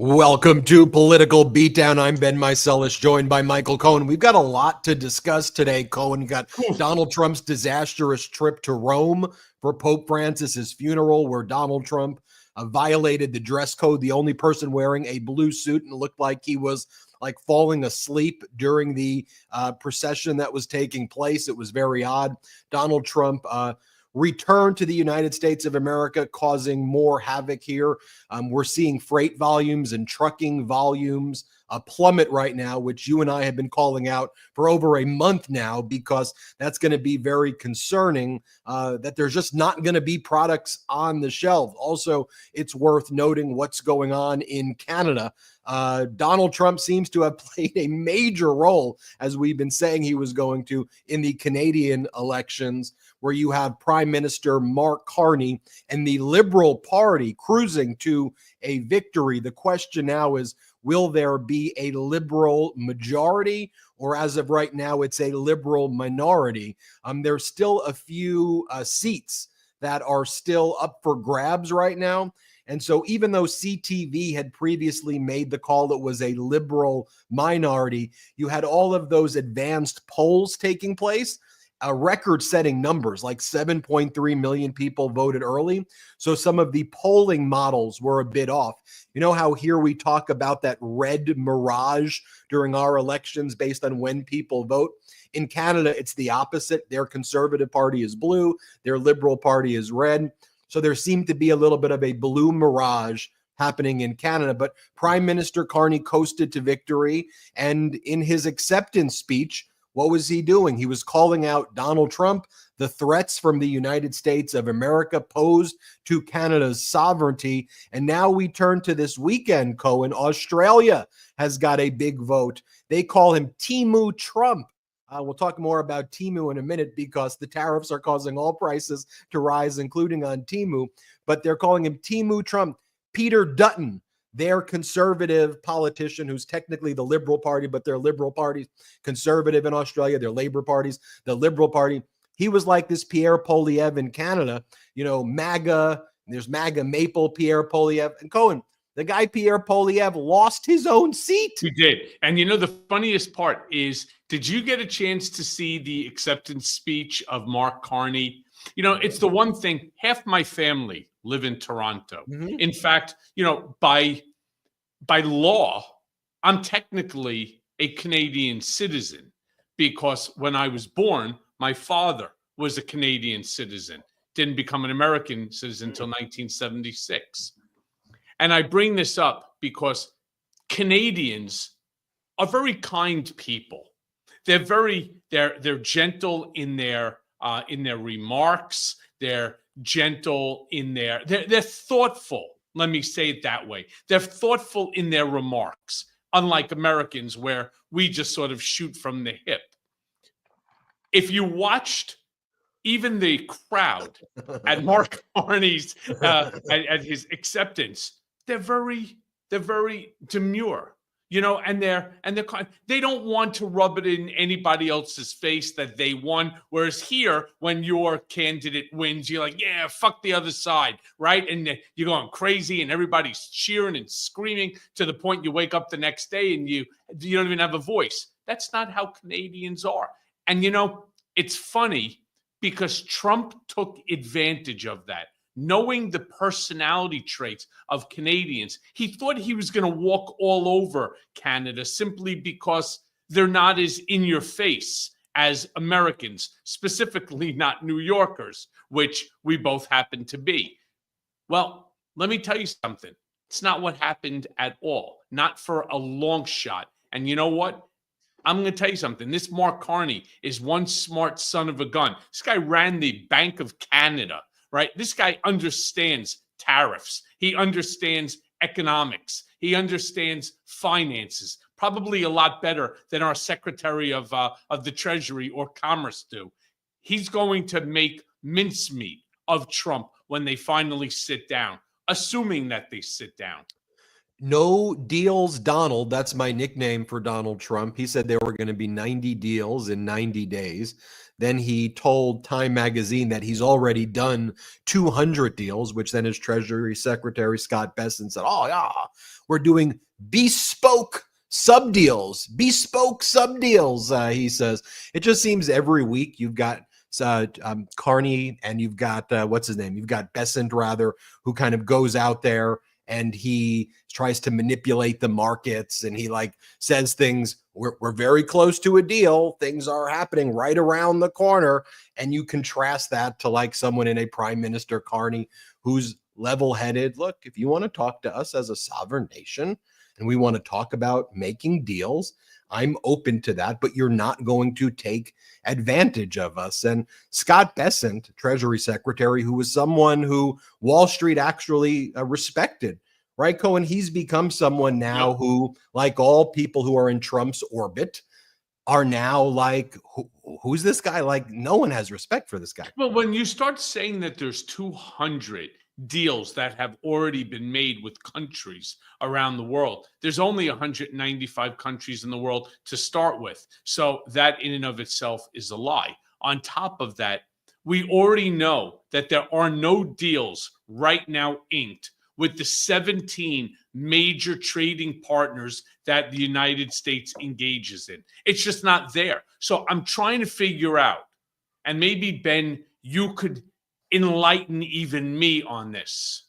Welcome to Political Beatdown. I'm Ben Meiselas, joined by Michael Cohen. We've got a lot to discuss today, Cohen. We've got Donald Trump's disastrous trip to Rome for Pope Francis's funeral, where Donald Trump violated the dress code, the only person wearing a blue suit, and it looked like he was falling asleep during the procession that was taking place. It was very odd. Donald Trump return to the United States of America, causing more havoc here. We're seeing freight volumes and trucking volumes plummet right now, which you and I have been calling out for over a month now, because that's going to be very concerning, that there's just not going to be products on the shelf. Also, it's worth noting what's going on in Canada. Donald Trump seems to have played a major role, as we've been saying he was going to, in the Canadian elections, where you have Prime Minister Mark Carney and the Liberal Party cruising to a victory. The question now is, will there be a Liberal majority, or as of right now, it's a Liberal minority? There's still a few seats that are still up for grabs right now. And so even though CTV had previously made the call that was a Liberal minority, you had all of those advanced polls taking place, record-setting numbers, like 7.3 million people voted early. So some of the polling models were a bit off. You know how here we talk about that red mirage during our elections based on when people vote? In Canada, it's the opposite. Their Conservative Party is blue, their Liberal Party is red. So there seemed to be a little bit of a blue mirage happening in Canada. But Prime Minister Carney coasted to victory. And in his acceptance speech, what was he doing? He was calling out Donald Trump, the threats from the United States of America posed to Canada's sovereignty. And now we turn to this weekend, Cohen. Australia has got a big vote. They call him Timu Trump. We'll talk more about Temu in a minute, because the tariffs are causing all prices to rise, including on Temu. But they're calling him Timu Trump. Peter Dutton, their conservative politician, who's technically the Liberal Party, but their Liberal Party's conservative in Australia, their Labour Party's the Liberal Party. He was like this Pierre Poilievre in Canada, MAGA. There's MAGA Maple Pierre Poilievre. And Cohen, the guy Pierre Poilievre lost his own seat. He did. And the funniest part is, did you get a chance to see the acceptance speech of Mark Carney? It's the one thing, half my family live in Toronto. Mm-hmm. In fact, by law, I'm technically a Canadian citizen, because when I was born, my father was a Canadian citizen, didn't become an American citizen until 1976. And I bring this up because Canadians are very kind people. They're gentle in their remarks. They're gentle in they're thoughtful. Let me say it that way. They're thoughtful in their remarks, unlike Americans, where we just sort of shoot from the hip. If you watched even the crowd at Mark Carney's at his acceptance, they're very demure, and they don't want to rub it in anybody else's face that they won. Whereas here, when your candidate wins, you're like, yeah, fuck the other side, right? And you're going crazy, and everybody's cheering and screaming to the point you wake up the next day and you don't even have a voice. That's not how Canadians are. And it's funny, because Trump took advantage of that. Knowing the personality traits of Canadians, he thought he was going to walk all over Canada simply because they're not as in your face as Americans, specifically not New Yorkers, which we both happen to be. Well, let me tell you something. It's not what happened at all, not for a long shot. And you know what? I'm going to tell you something. This Mark Carney is one smart son of a gun. This guy ran the Bank of Canada. Right? This guy understands tariffs. He understands economics. He understands finances, probably a lot better than our Secretary of the Treasury or Commerce do. He's going to make mincemeat of Trump when they finally sit down, assuming that they sit down. No deals, Donald. That's my nickname for Donald Trump. He said there were going to be 90 deals in 90 days. Then he told Time magazine that he's already done 200 deals, which then his Treasury Secretary Scott Bessent said, oh, yeah, we're doing bespoke sub deals, he says. It just seems every week you've got Carney and you've got, what's his name? You've got Bessent, rather, who kind of goes out there and he tries to manipulate the markets, and he like says things, we're very close to a deal, things are happening right around the corner. And you contrast that to like someone in a Prime Minister Carney who's level-headed. Look, if you want to talk to us as a sovereign nation and we want to talk about making deals, I'm open to that, but you're not going to take advantage of us. And Scott Bessent, Treasury Secretary, who was someone who Wall Street actually respected, right, Cohen? He's become someone now who, like all people who are in Trump's orbit, are now like, who's this guy? Like, no one has respect for this guy. Well, when you start saying that there's 200 deals that have already been made with countries around the world, there's only 195 countries in the world to start with. So that in and of itself is a lie. On top of that, we already know that there are no deals right now inked with the 17 major trading partners that the United States engages in. It's just not there. So I'm trying to figure out, and maybe, Ben, you could enlighten even me on this.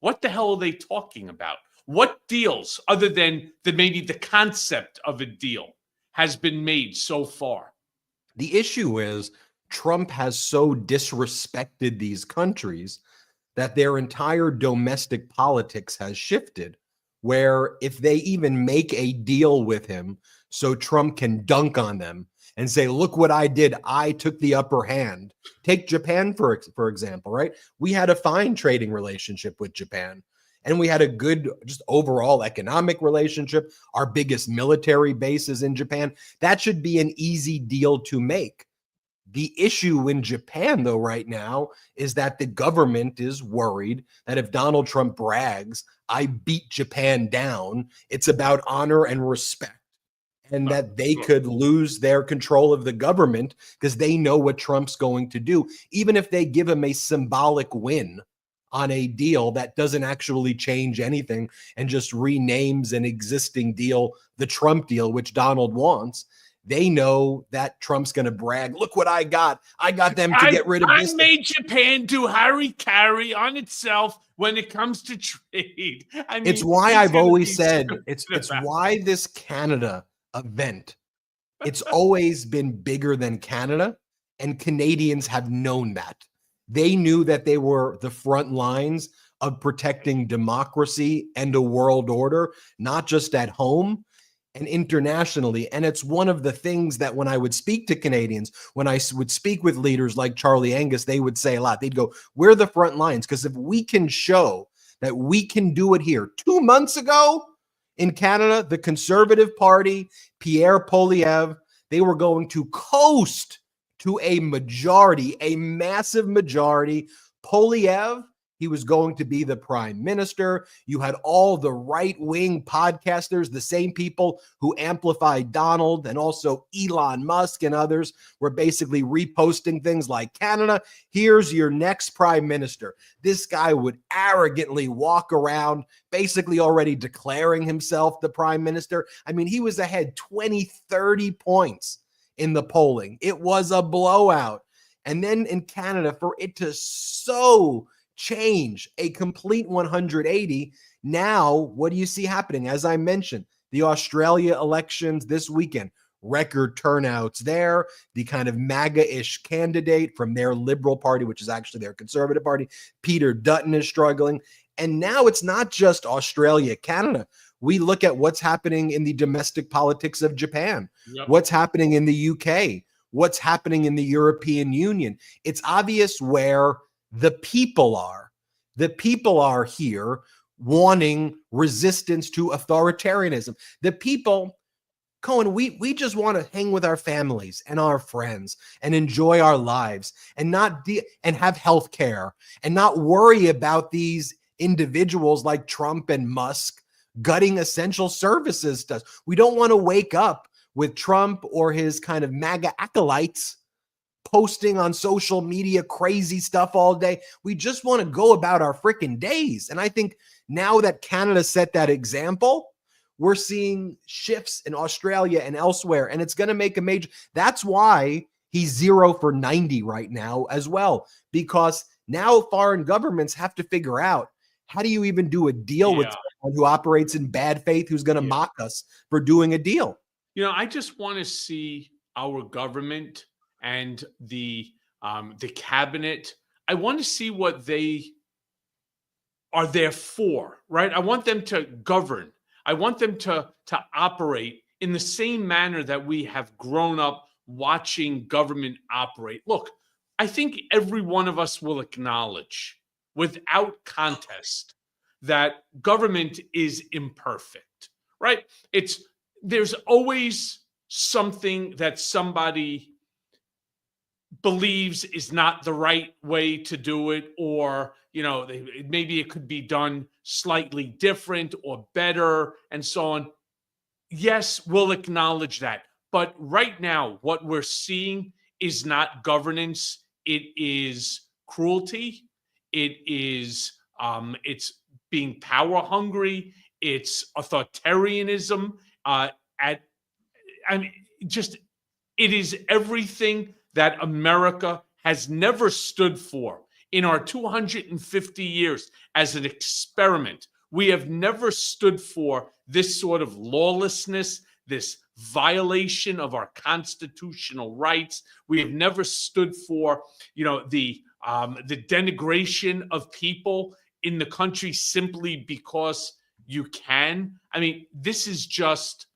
What the hell are they talking about? What deals, other than maybe the concept of a deal, has been made so far? The issue is Trump has so disrespected these countries that their entire domestic politics has shifted, where if they even make a deal with him so Trump can dunk on them and say, look what I did, I took the upper hand. Take Japan, for example, right? We had a fine trading relationship with Japan, and we had a good just overall economic relationship. Our biggest military base is in Japan. That should be an easy deal to make. The issue in Japan, though, right now is that the government is worried that if Donald Trump brags, I beat Japan down, it's about honor and respect, and that they could lose their control of the government because they know what Trump's going to do. Even if they give him a symbolic win on a deal that doesn't actually change anything and just renames an existing deal the Trump deal, which Donald wants, they know that Trump's going to brag. Look what I got. I got them to get rid of this. I made Japan do carry on itself when it comes to trade. I mean, it's why I've always said it's why this Canada event, it's always been bigger than Canada, and Canadians have known that. They knew that they were the front lines of protecting democracy and a world order, not just at home and internationally. And it's one of the things that when I would speak to Canadians, when I would speak with leaders like Charlie Angus, they would say a lot. They'd go, we're the front lines, because if we can show that we can do it here. 2 months ago in Canada, the Conservative Party, Pierre Poilievre, they were going to coast to a majority, a massive majority. Poilievre, he was going to be the prime minister. You had all the right-wing podcasters, the same people who amplified Donald, and also Elon Musk and others were basically reposting things like, Canada, here's your next prime minister. This guy would arrogantly walk around, basically already declaring himself the prime minister. I mean, he was ahead 20, 30 points in the polling. It was a blowout. And then in Canada, for it to so change a complete 180. Now, what do you see happening? As I mentioned, the Australia elections this weekend, record turnouts there. The kind of MAGA-ish candidate from their Liberal Party, which is actually their Conservative Party, Peter Dutton, is struggling. And now it's not just Australia, Canada. We look at what's happening in the domestic politics of Japan, what's happening in the UK, what's happening in the European Union. It's obvious where the people are. The people are here wanting resistance to authoritarianism. The people, Cohen, we just want to hang with our families and our friends and enjoy our lives and and have health care and not worry about these individuals like Trump and Musk gutting essential services does. We don't want to wake up with Trump or his kind of MAGA acolytes posting on social media crazy stuff all day. We just want to go about our freaking days. And I think now that Canada set that example, we're seeing shifts in Australia and elsewhere, and it's going to make a major. That's why he's 0 for 90 right now as well, because now foreign governments have to figure out, how do you even do a deal with someone who operates in bad faith, who's going to mock us for doing a deal? I just want to see our government and the cabinet. I want to see what they are there for, right? I want them to govern. I want them to operate in the same manner that we have grown up watching government operate. Look, I think every one of us will acknowledge without contest that government is imperfect, right? There's always something that somebody believes is not the right way to do it, or maybe it could be done slightly different or better, and so on. Yes, we'll acknowledge that, but right now what we're seeing is not governance. It is cruelty. It's being power hungry. It's authoritarianism. It is everything that America has never stood for in our 250 years as an experiment. We have never stood for this sort of lawlessness, this violation of our constitutional rights. We have never stood for, the denigration of people in the country simply because you can. I mean, this is just,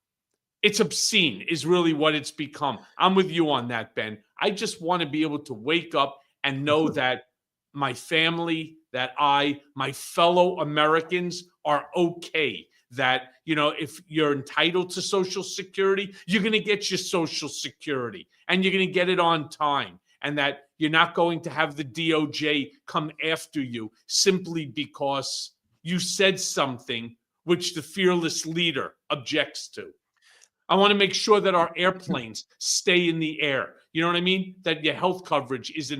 it's obscene is really what it's become. I'm with you on that, Ben. I just want to be able to wake up and know that my family, my fellow Americans are okay. That, if you're entitled to Social Security, you're going to get your Social Security and you're going to get it on time. And that you're not going to have the DOJ come after you simply because you said something which the fearless leader objects to. I want to make sure that our airplanes stay in the air. You know what I mean? That your health coverage is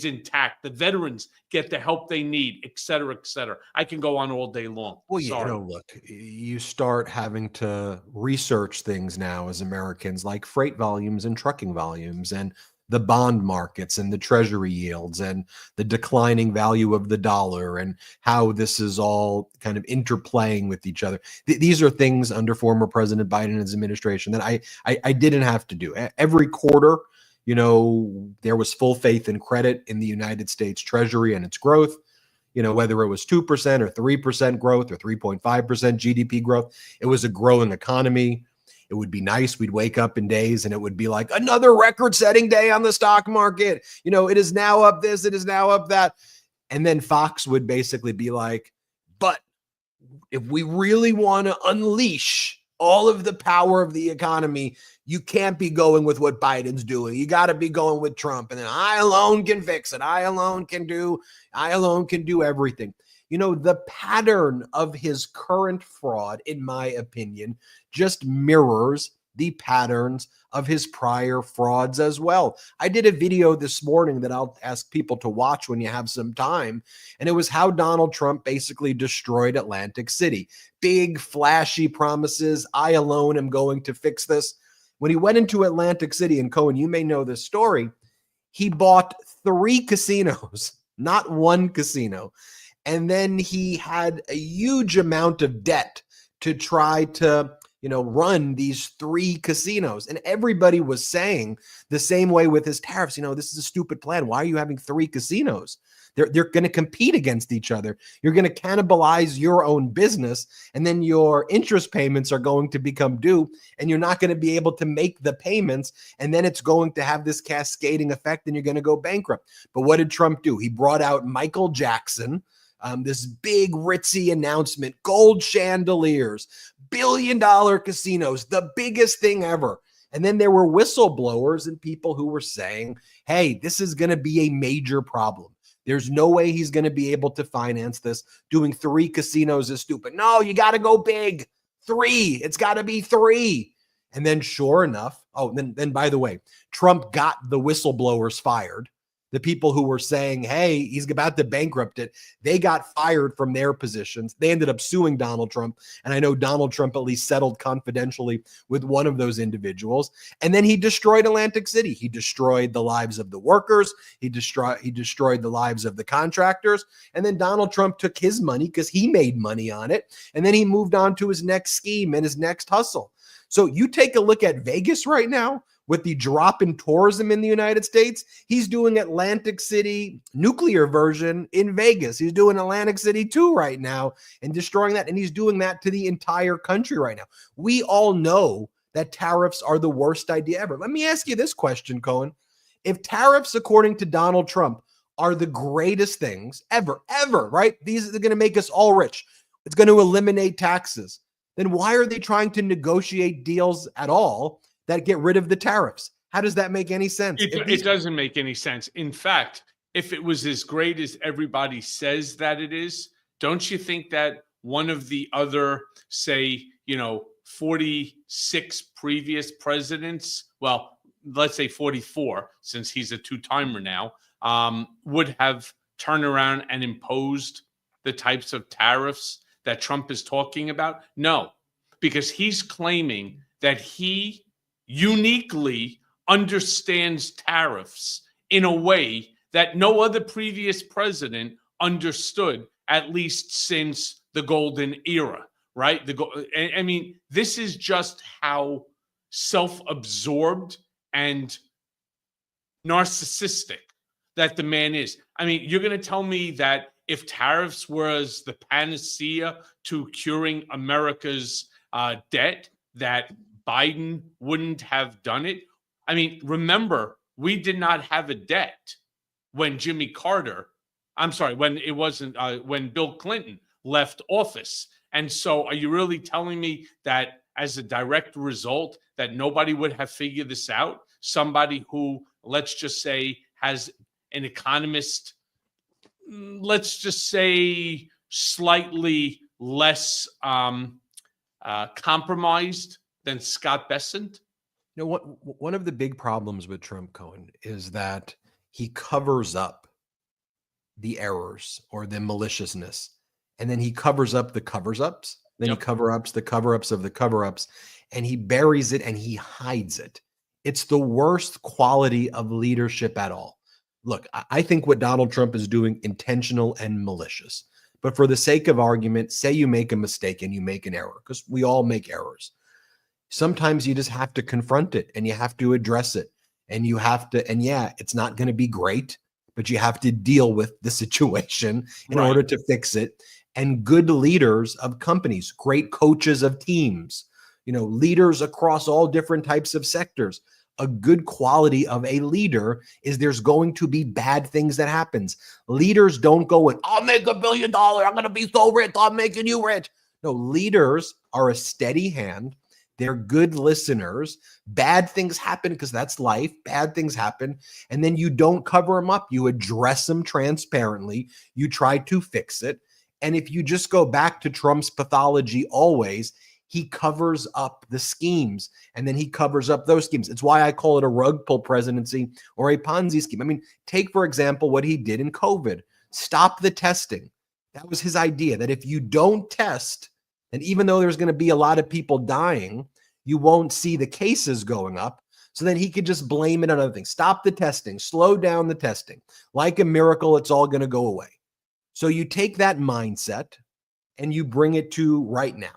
intact. The veterans get the help they need, et cetera, et cetera. I can go on all day long. Well, Sorry. look, you start having to research things now as Americans, like freight volumes and trucking volumes and the bond markets and the treasury yields and the declining value of the dollar and how this is all kind of interplaying with each other. These are things under former President Biden and his administration that I didn't have to do. Every quarter, there was full faith and credit in the United States Treasury and its growth. Whether it was 2% or 3% growth or 3.5% GDP growth, it was a growing economy. It would be nice. We'd wake up in days and it would be like another record-setting day on the stock market. It is now up this, it is now up that. And then Fox would basically be like, but if we really want to unleash all of the power of the economy, you can't be going with what Biden's doing. You got to be going with Trump. And then I alone can fix it. I alone can do everything. The pattern of his current fraud, in my opinion, just mirrors the patterns of his prior frauds as well. I did a video this morning that I'll ask people to watch when you have some time, and it was how Donald Trump basically destroyed Atlantic City. Big, flashy promises. I alone am going to fix this. When he went into Atlantic City, and Cohen, you may know this story, he bought 3 casinos, not 1 casino. And then he had a huge amount of debt to try to, run these 3 casinos. And everybody was saying the same way with his tariffs, this is a stupid plan. Why are you having 3 casinos? They're going to compete against each other. You're going to cannibalize your own business, and then your interest payments are going to become due, and you're not going to be able to make the payments, and then it's going to have this cascading effect, and you're going to go bankrupt. But what did Trump do? He brought out Michael Jackson, this big ritzy announcement, gold chandeliers, billion-dollar casinos, the biggest thing ever. And then there were whistleblowers and people who were saying, hey, this is going to be a major problem. There's no way he's going to be able to finance this. Doing 3 casinos is stupid. No, you got to go big. 3. It's got to be 3. And then sure enough, then by the way, Trump got the whistleblowers fired. The people who were saying, hey, he's about to bankrupt it, they got fired from their positions. They ended up suing Donald Trump. And I know Donald Trump at least settled confidentially with one of those individuals. And then he destroyed Atlantic City. He destroyed the lives of the workers. He destroyed the lives of the contractors. And then Donald Trump took his money because he made money on it. And then he moved on to his next scheme and his next hustle. So you take a look at Vegas right now. With the drop in tourism in the United States, he's doing Atlantic City nuclear version in Vegas. He's doing Atlantic City 2 right now and destroying that. And he's doing that to the entire country right now. We all know that tariffs are the worst idea ever. Let me ask you this question, Cohen. If tariffs, according to Donald Trump, are the greatest things ever, right? These are going to make us all rich. It's going to eliminate taxes. Then why are they trying to negotiate deals at all that get rid of the tariffs? How does that make any sense? It doesn't make any sense. In fact, if it was as great as everybody says that it is, don't you think that one of the other, say, 46 previous presidents, well, let's say 44, since he's a 2-timer now, would have turned around and imposed the types of tariffs that Trump is talking about? No, because he's claiming that he uniquely understands tariffs in a way that no other previous president understood, at least since the golden era, right? I mean, this is just how self-absorbed and narcissistic that the man is. I mean, you're going to tell me that if tariffs was the panacea to curing America's debt, that Biden wouldn't have done it? I mean, remember, we did not have a debt when when Bill Clinton left office. And so are you really telling me that as a direct result that nobody would have figured this out? Somebody who, let's just say, has an economist, let's just say slightly less compromised than Scott Bessent? One of the big problems with Trump, Cohen, is that he covers up the errors or the maliciousness, and then he covers up the covers-ups. Then he cover-ups the cover-ups of the cover-ups, and he buries it and he hides it. It's the worst quality of leadership at all. Look, I think what Donald Trump is doing intentional and malicious. But for the sake of argument, say you make a mistake and you make an error, because we all make errors. Sometimes you just have to confront it and you have to address it. And you have to, and yeah, it's not going to be great, but you have to deal with the situation in order to fix it. And good leaders of companies, great coaches of teams, leaders across all different types of sectors. A good quality of a leader is there's going to be bad things that happens. Leaders don't go in, I'll make $1 billion. I'm going to be so rich. I'm making you rich. No, leaders are a steady hand. They're good listeners. Bad things happen because that's life. Bad things happen. And then you don't cover them up. You address them transparently. You try to fix it. And if you just go back to Trump's pathology always, he covers up the schemes and then he covers up those schemes. It's why I call it a rug pull presidency or a Ponzi scheme. I mean, take, for example, what he did in COVID. Stop the testing. That was his idea, that if you don't test, and even though there's going to be a lot of people dying, you won't see the cases going up. So then he could just blame it on other things. Stop the testing, slow down the testing. Like a miracle, it's all going to go away. So you take that mindset and you bring it to right now.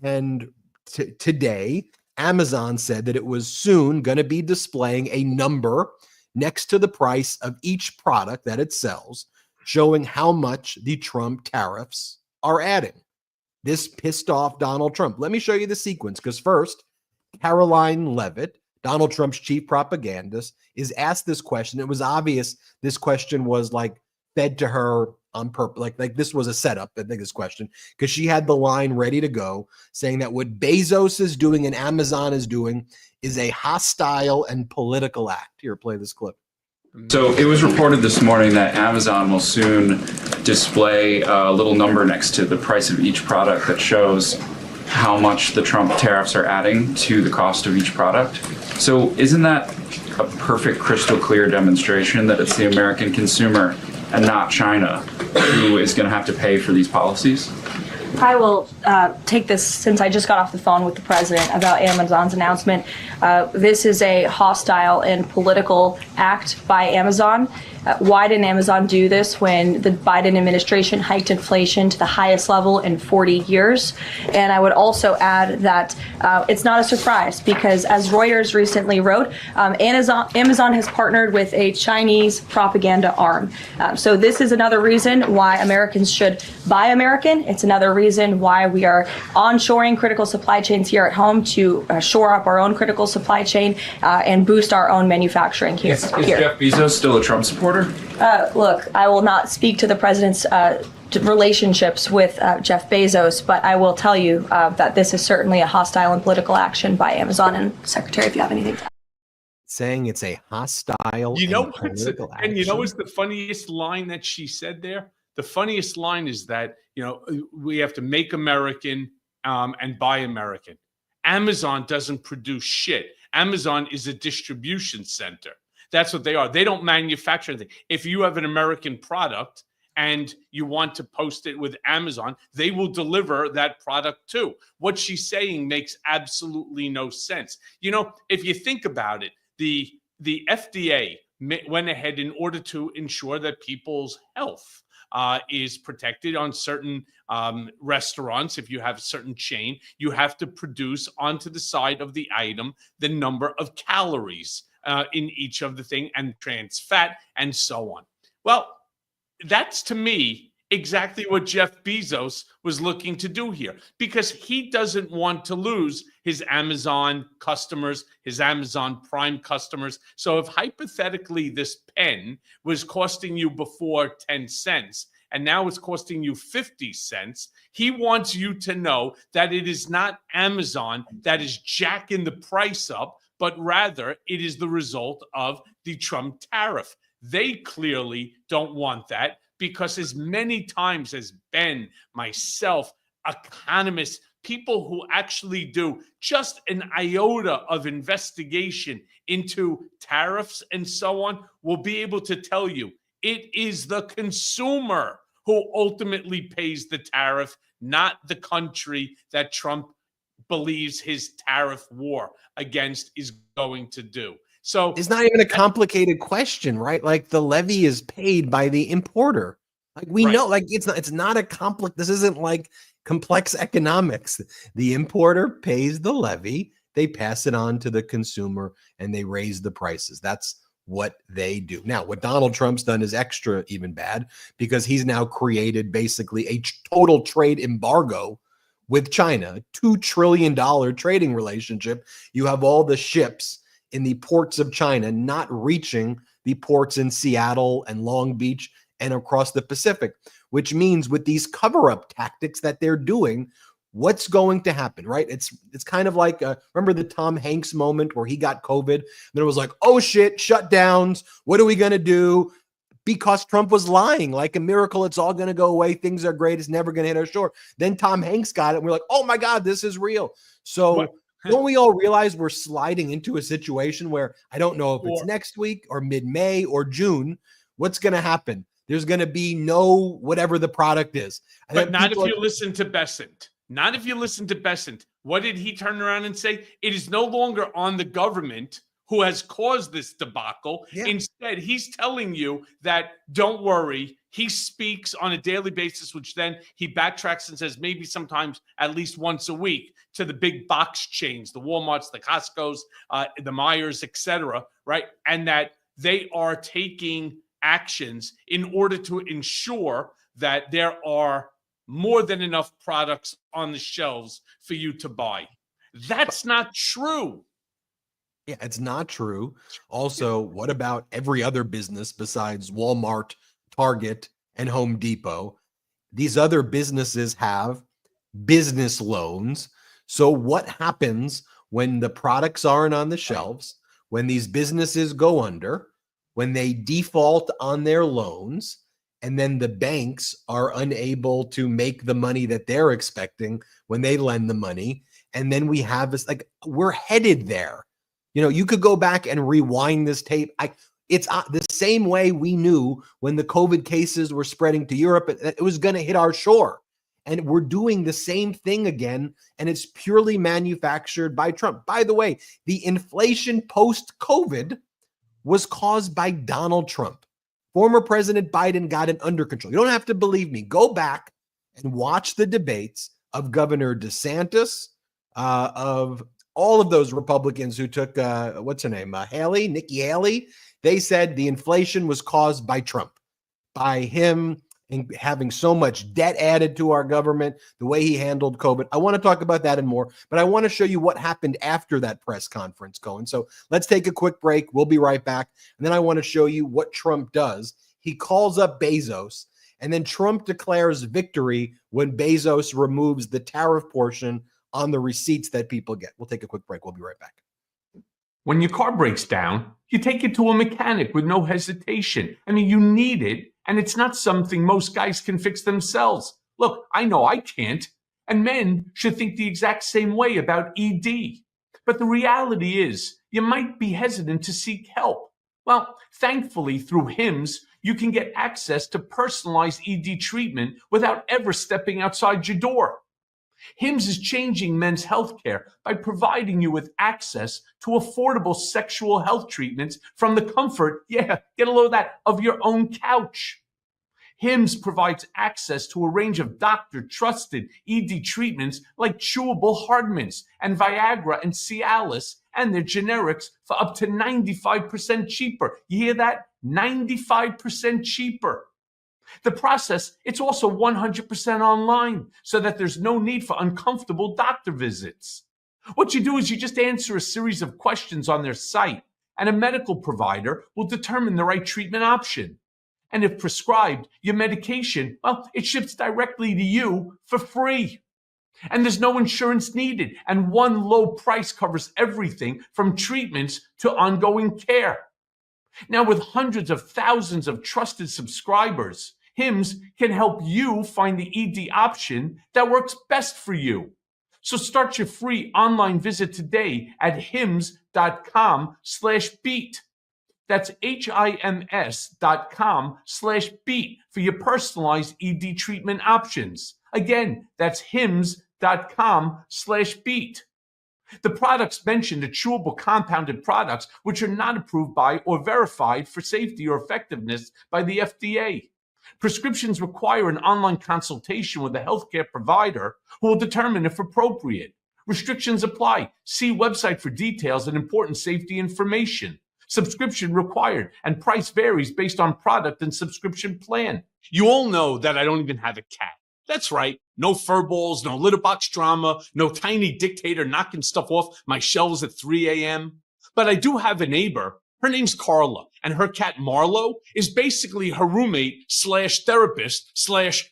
And today, Amazon said that it was soon going to be displaying a number next to the price of each product that it sells, showing how much the Trump tariffs are adding. This pissed off Donald Trump. Let me show you the sequence, because first, Caroline Leavitt, Donald Trump's chief propagandist, is asked this question. It was obvious this question was like fed to her on purpose. Like this was a setup, I think, this question, because she had the line ready to go saying that what Bezos is doing and Amazon is doing is a hostile and political act. Here, play this clip. So it was reported this morning that Amazon will soon display a little number next to the price of each product that shows how much the Trump tariffs are adding to the cost of each product. So isn't that a perfect crystal clear demonstration that it's the American consumer and not China who is going to have to pay for these policies? I will take this since I just got off the phone with the president about Amazon's announcement. This is a hostile and political act by Amazon. Why didn't Amazon do this when the Biden administration hiked inflation to the highest level in 40 years? And I would also add that it's not a surprise because, as Reuters recently wrote, Amazon has partnered with a Chinese propaganda arm. So this is another reason why Americans should buy American. It's another reason why we are onshoring critical supply chains here at home to shore up our own critical supply chain and boost our own manufacturing here. Is Jeff Bezos still a Trump supporter? Look, I will not speak to the president's relationships with Jeff Bezos, but I will tell you that this is certainly a hostile and political action by Amazon. And Secretary, if you have anything to add. Saying it's a hostile and political action. And you know what's the funniest line that she said there? The funniest line is that, we have to make American and buy American. Amazon doesn't produce shit. Amazon is a distribution center. That's what they are. They don't manufacture anything. If you have an American product and you want to post it with Amazon, they will deliver that product too. What she's saying makes absolutely no sense. If you think about it, the FDA went ahead in order to ensure that people's health is protected on certain restaurants. If you have a certain chain, you have to produce onto the side of the item the number of calories in each of the thing and trans fat and so on. Well, that's to me exactly what Jeff Bezos was looking to do here, because he doesn't want to lose his Amazon customers, his Amazon Prime customers. So if hypothetically this pen was costing you before 10 cents and now it's costing you 50 cents, he wants you to know that it is not Amazon that is jacking the price up, but rather it is the result of the Trump tariff. They clearly don't want that, because as many times as Ben, myself, economists, people who actually do just an iota of investigation into tariffs and so on will be able to tell you it is the consumer who ultimately pays the tariff, not the country that Trump believes his tariff war against is going to do. So it's not even a complicated question, right? Like the levy is paid by the importer. Like we know, like it's not a complex. This isn't like complex economics. The importer pays the levy, they pass it on to the consumer, and they raise the prices. That's what they do. Now, what Donald Trump's done is extra even bad, because he's now created basically a total trade embargo with China, $2 trillion trading relationship. You have all the ships in the ports of China not reaching the ports in Seattle and Long Beach and across the Pacific, which means with these cover-up tactics that they're doing, what's going to happen, right? It's kind of like, remember the Tom Hanks moment where he got COVID? And then it was like, oh shit, shutdowns. What are we going to do? Because Trump was lying like a miracle. It's all going to go away. Things are great. It's never going to hit our shore. Then Tom Hanks got it. And we're like, oh my God, this is real. So don't we all realize we're sliding into a situation where I don't know if it's next week or mid-May or June, what's going to happen? There's going to be no whatever the product is. But not if you listen to Bessent. Not if you listen to Bessent. What did he turn around and say? It is no longer on the government who has caused this debacle. Yeah. Instead, he's telling you that don't worry. He speaks on a daily basis, which then he backtracks and says maybe sometimes at least once a week to the big box chains, the Walmarts, the Costcos, the Myers, etc., right? And that they are taking actions in order to ensure that there are more than enough products on the shelves for you to buy. That's not true. Yeah, it's not true. Also, what about every other business besides Walmart, Target, and Home Depot? These other businesses have business loans. So what happens when the products aren't on the shelves, when these businesses go under? when they default on their loans and then the banks are unable to make the money that they're expecting when they lend the money. And then we have this, like, we're headed there. You know, you could go back and rewind this tape. It's the same way we knew when the COVID cases were spreading to Europe, it was going to hit our shore. And we're doing the same thing again. And it's purely manufactured by Trump. By the way, the inflation post-COVID was caused by Donald Trump. Former President Biden got it under control. You don't have to believe me. Go back and watch the debates of Governor DeSantis, of all of those Republicans who took, what's her name, Nikki Haley. They said the inflation was caused by Trump, by him and having so much debt added to our government, the way he handled COVID. I want to talk about that and more, but I want to show you what happened after that press conference, Cohen. So let's take a quick break. We'll be right back. And then I want to show you what Trump does. He calls up Bezos, and then Trump declares victory when Bezos removes the tariff portion on the receipts that people get. We'll take a quick break. We'll be right back. When your car breaks down, you take it to a mechanic with no hesitation. I mean, you need it. And it's not something most guys can fix themselves. Look, I know I can't. And men should think the exact same way about ED. But the reality is, you might be hesitant to seek help. Well, thankfully, through HIMSS, you can get access to personalized ED treatment without ever stepping outside your door. HIMSS is changing men's healthcare by providing you with access to affordable sexual health treatments from the comfort, get a load of that, of your own couch. HIMSS provides access to a range of doctor-trusted ED treatments like chewable Hardmints and Viagra and Cialis and their generics for up to 95% cheaper. You hear that? 95% cheaper. The process, it's also 100% online, so that there's no need for uncomfortable doctor visits. What you do is you just answer a series of questions on their site, and a medical provider will determine the right treatment option. And if prescribed, your medication, well, it ships directly to you for free. And there's no insurance needed, and one low price covers everything from treatments to ongoing care. Now, with hundreds of thousands of trusted subscribers, HIMSS can help you find the ED option that works best for you. So start your free online visit today at hims.com/beat. That's HIMS.com/beat for your personalized ED treatment options. Again, that's hims.com/beat. The products mentioned are chewable compounded products which are not approved by or verified for safety or effectiveness by the FDA. Prescriptions require an online consultation with a healthcare provider who will determine if appropriate. Restrictions apply. See website for details and important safety information. Subscription required, and price varies based on product and subscription plan. You all know that I don't even have a cat. That's right. No fur balls, no litter box drama, no tiny dictator knocking stuff off my shelves at 3 a.m. But I do have a neighbor. Her name's Carla, and her cat Marlo is basically her roommate / therapist /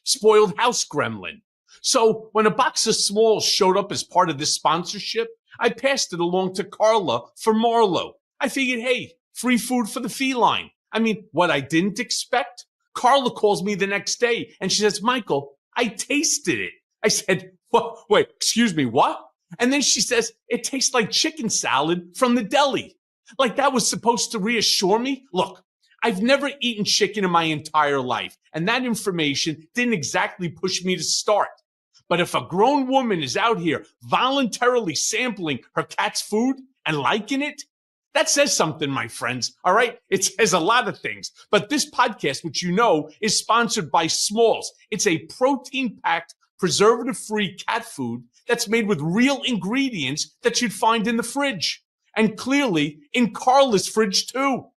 spoiled house gremlin. So when a box of Smalls showed up as part of this sponsorship, I passed it along to Carla for Marlo. I figured, hey, free food for the feline. I mean, what I didn't expect? Carla calls me the next day and she says, Michael, I tasted it. I said, what? Wait, excuse me, what? And then she says, it tastes like chicken salad from the deli. Like that was supposed to reassure me? Look, I've never eaten chicken in my entire life, and that information didn't exactly push me to start. But if a grown woman is out here voluntarily sampling her cat's food and liking it, that says something, my friends, all right? It says a lot of things. But this podcast, which you know, is sponsored by Smalls. It's a protein-packed, preservative-free cat food that's made with real ingredients that you'd find in the fridge. And clearly in Carla's fridge too.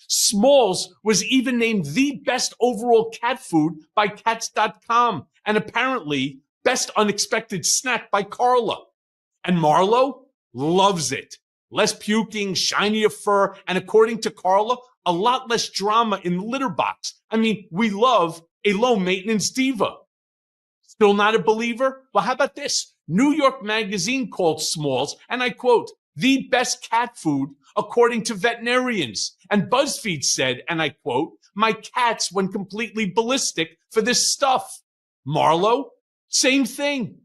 Smalls was even named the best overall cat food by Cats.com, and apparently best unexpected snack by Carla. And Marlo loves it. Less puking, shinier fur, and according to Carla, a lot less drama in the litter box. I mean, we love a low-maintenance diva. Still not a believer? Well, how about this? New York Magazine called Smalls, and I quote, the best cat food according to veterinarians. And BuzzFeed said, and I quote, "My cats went completely ballistic for this stuff." Marlowe, same thing.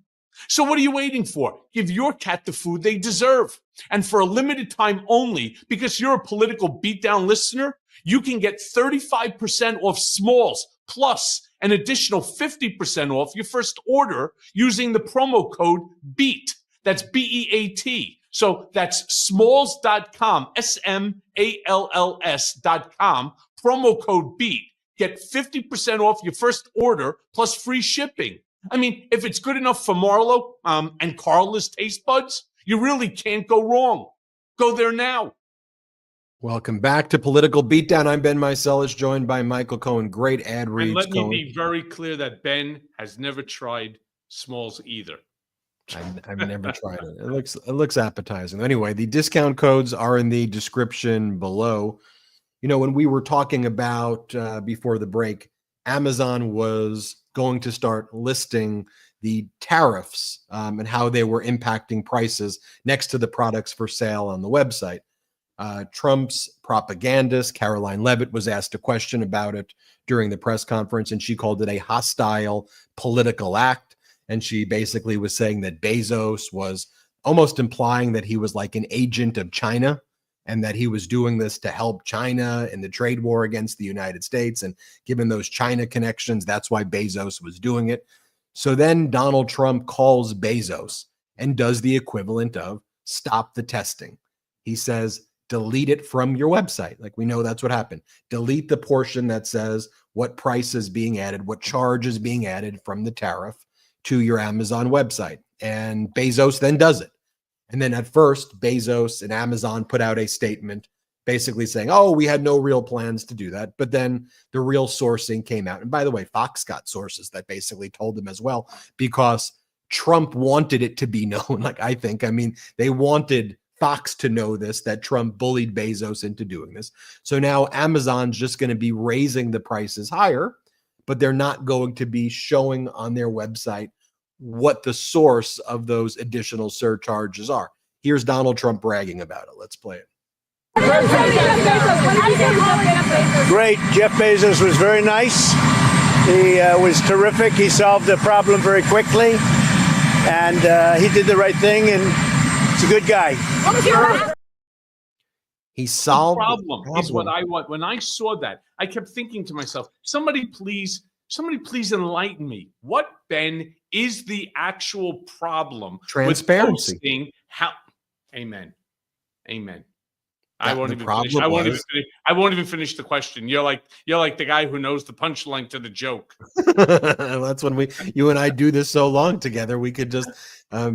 So what are you waiting for? Give your cat the food they deserve. And for a limited time only, because you're a political beatdown listener, you can get 35% off Smalls plus an additional 50% off your first order using the promo code BEAT. That's BEAT. So that's smalls.com, SMALLS.com, promo code BEAT. Get 50% off your first order plus free shipping. I mean, if it's good enough for Marlo and Carla's taste buds, you really can't go wrong. Go there now. Welcome back to Political Beatdown. I'm Ben Meiselas, joined by Michael Cohen. Great ad reads. And let me Cohen. be very clear that Ben has never tried Smalls either. I've never tried it. It looks appetizing. Anyway, the discount codes are in the description below. You know, when we were talking about before the break, Amazon was going to start listing the tariffs and how they were impacting prices next to the products for sale on the website. Trump's propagandist, Caroline Leavitt, was asked a question about it during the press conference, and she called it a hostile political act. And she basically was saying that Bezos was almost implying that he was like an agent of China and that he was doing this to help China in the trade war against the United States. And given those China connections, that's why Bezos was doing it. So then Donald Trump calls Bezos and does the equivalent of stop the testing. He says, delete it from your website. Like, we know that's what happened. Delete the portion that says what price is being added, what charge is being added from the tariff to your Amazon website. And Bezos then does it. And then at first, Bezos and Amazon put out a statement basically saying, oh, we had no real plans to do that. But then the real sourcing came out. And by the way, Fox got sources that basically told them as well, because Trump wanted it to be known. Like, I mean, they wanted Fox to know this, that Trump bullied Bezos into doing this. So now Amazon's just going to be raising the prices higher, but they're not going to be showing on their website what the source of those additional surcharges are. Here's Donald Trump bragging about it. Let's play it. Great. Jeff Bezos was very nice. He was terrific. He solved the problem very quickly, and he did the right thing, and he's a good guy. He solved the problem is what I want. When I saw that, I kept thinking to myself, somebody please enlighten me. What, Ben, is the actual problem? Transparency. With posting how? Amen. I won't even finish the question. You're like the guy who knows the punchline to the joke. That's when you and I do this so long together, we could just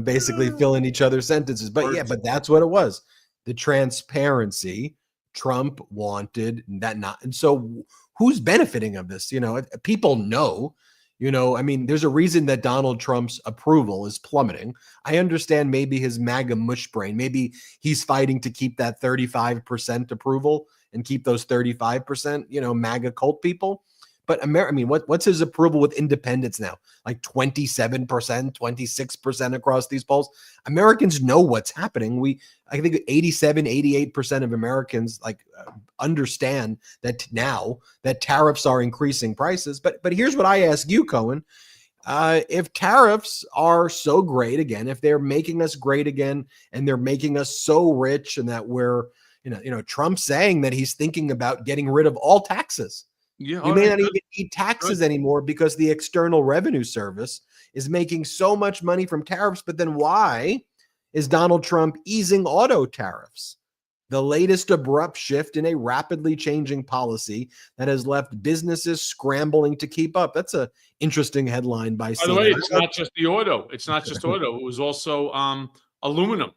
basically fill in each other's sentences. But yeah, but that's what it was. The transparency. Trump wanted that not. And so who's benefiting of this? You know, people know. You know, I mean, there's a reason that Donald Trump's approval is plummeting. I understand maybe his MAGA mush brain. Maybe he's fighting to keep that 35% approval and keep those 35%, you know, MAGA cult people. But I mean, what's his approval with independents now? Like 27%, 26% across these polls. Americans know what's happening. I think 87, 88% of Americans understand that now that tariffs are increasing prices. But here's what I ask you, Cohen. If tariffs are so great again, if they're making us great again, and they're making us so rich, and that we're, you know, Trump saying that he's thinking about getting rid of all taxes. Yeah, you may not even need taxes anymore because the External Revenue Service is making so much money from tariffs. But then why is Donald Trump easing auto tariffs? The latest abrupt shift in a rapidly changing policy that has left businesses scrambling to keep up. That's an interesting headline by the way, it's not just the auto. It's not just auto. It was also aluminum.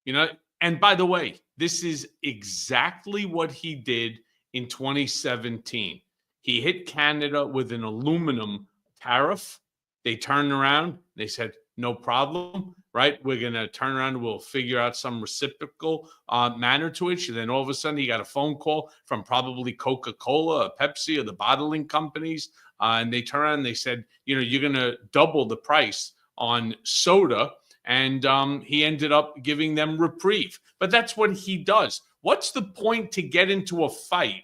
You know, and by the way, this is exactly what he did in 2017. He hit Canada with an aluminum tariff. They turned around. They said, no problem, right? We're going to turn around. We'll figure out some reciprocal manner to it. And then all of a sudden, he got a phone call from probably Coca-Cola, or Pepsi, or the bottling companies. And they turned around and they said, you know, you're going to double the price on soda. and he ended up giving them reprieve. But that's what he does. What's the point to get into a fight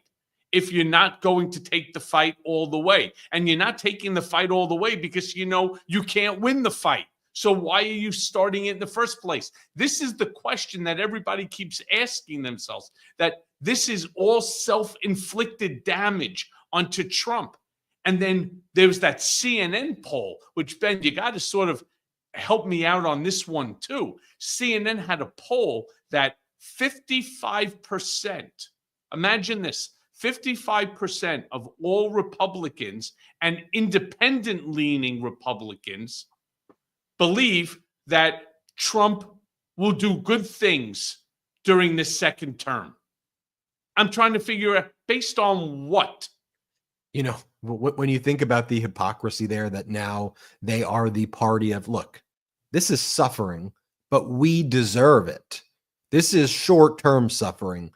if you're not going to take the fight all the way? And you're not taking the fight all the way because you know you can't win the fight. So why are you starting it in the first place? This is the question that everybody keeps asking themselves, that this is all self-inflicted damage onto Trump. And then there's that CNN poll, which, Ben, you got to sort of help me out on this one too. CNN had a poll that 55%, imagine this, 55% of all Republicans and independent-leaning Republicans believe that Trump will do good things during this second term. I'm trying to figure out based on what? You know, when you think about the hypocrisy there, that now they are the party of, look, this is suffering, but we deserve it. This is short-term suffering.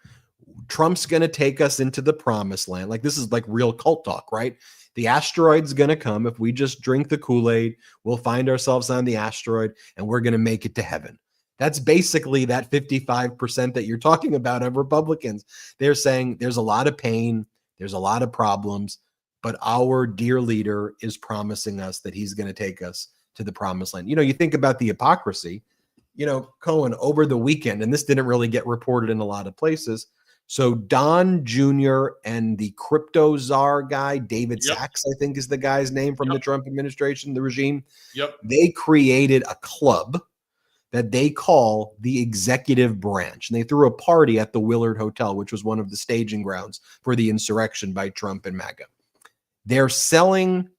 Trump's going to take us into the promised land. Like, this is like real cult talk, right? The asteroid's going to come. If we just drink the Kool-Aid, we'll find ourselves on the asteroid and we're going to make it to heaven. That's basically that 55% that you're talking about of Republicans. They're saying there's a lot of pain, there's a lot of problems, but our dear leader is promising us that he's going to take us to the promised land. You know, you think about the hypocrisy, you know, Cohen, over the weekend, and this didn't really get reported in a lot of places. So Don Jr. and the crypto czar guy, David Sachs, I think is the guy's name from the Trump administration, the regime. They created a club that they call the executive branch. And they threw a party at the Willard Hotel, which was one of the staging grounds for the insurrection by Trump and MAGA. They're selling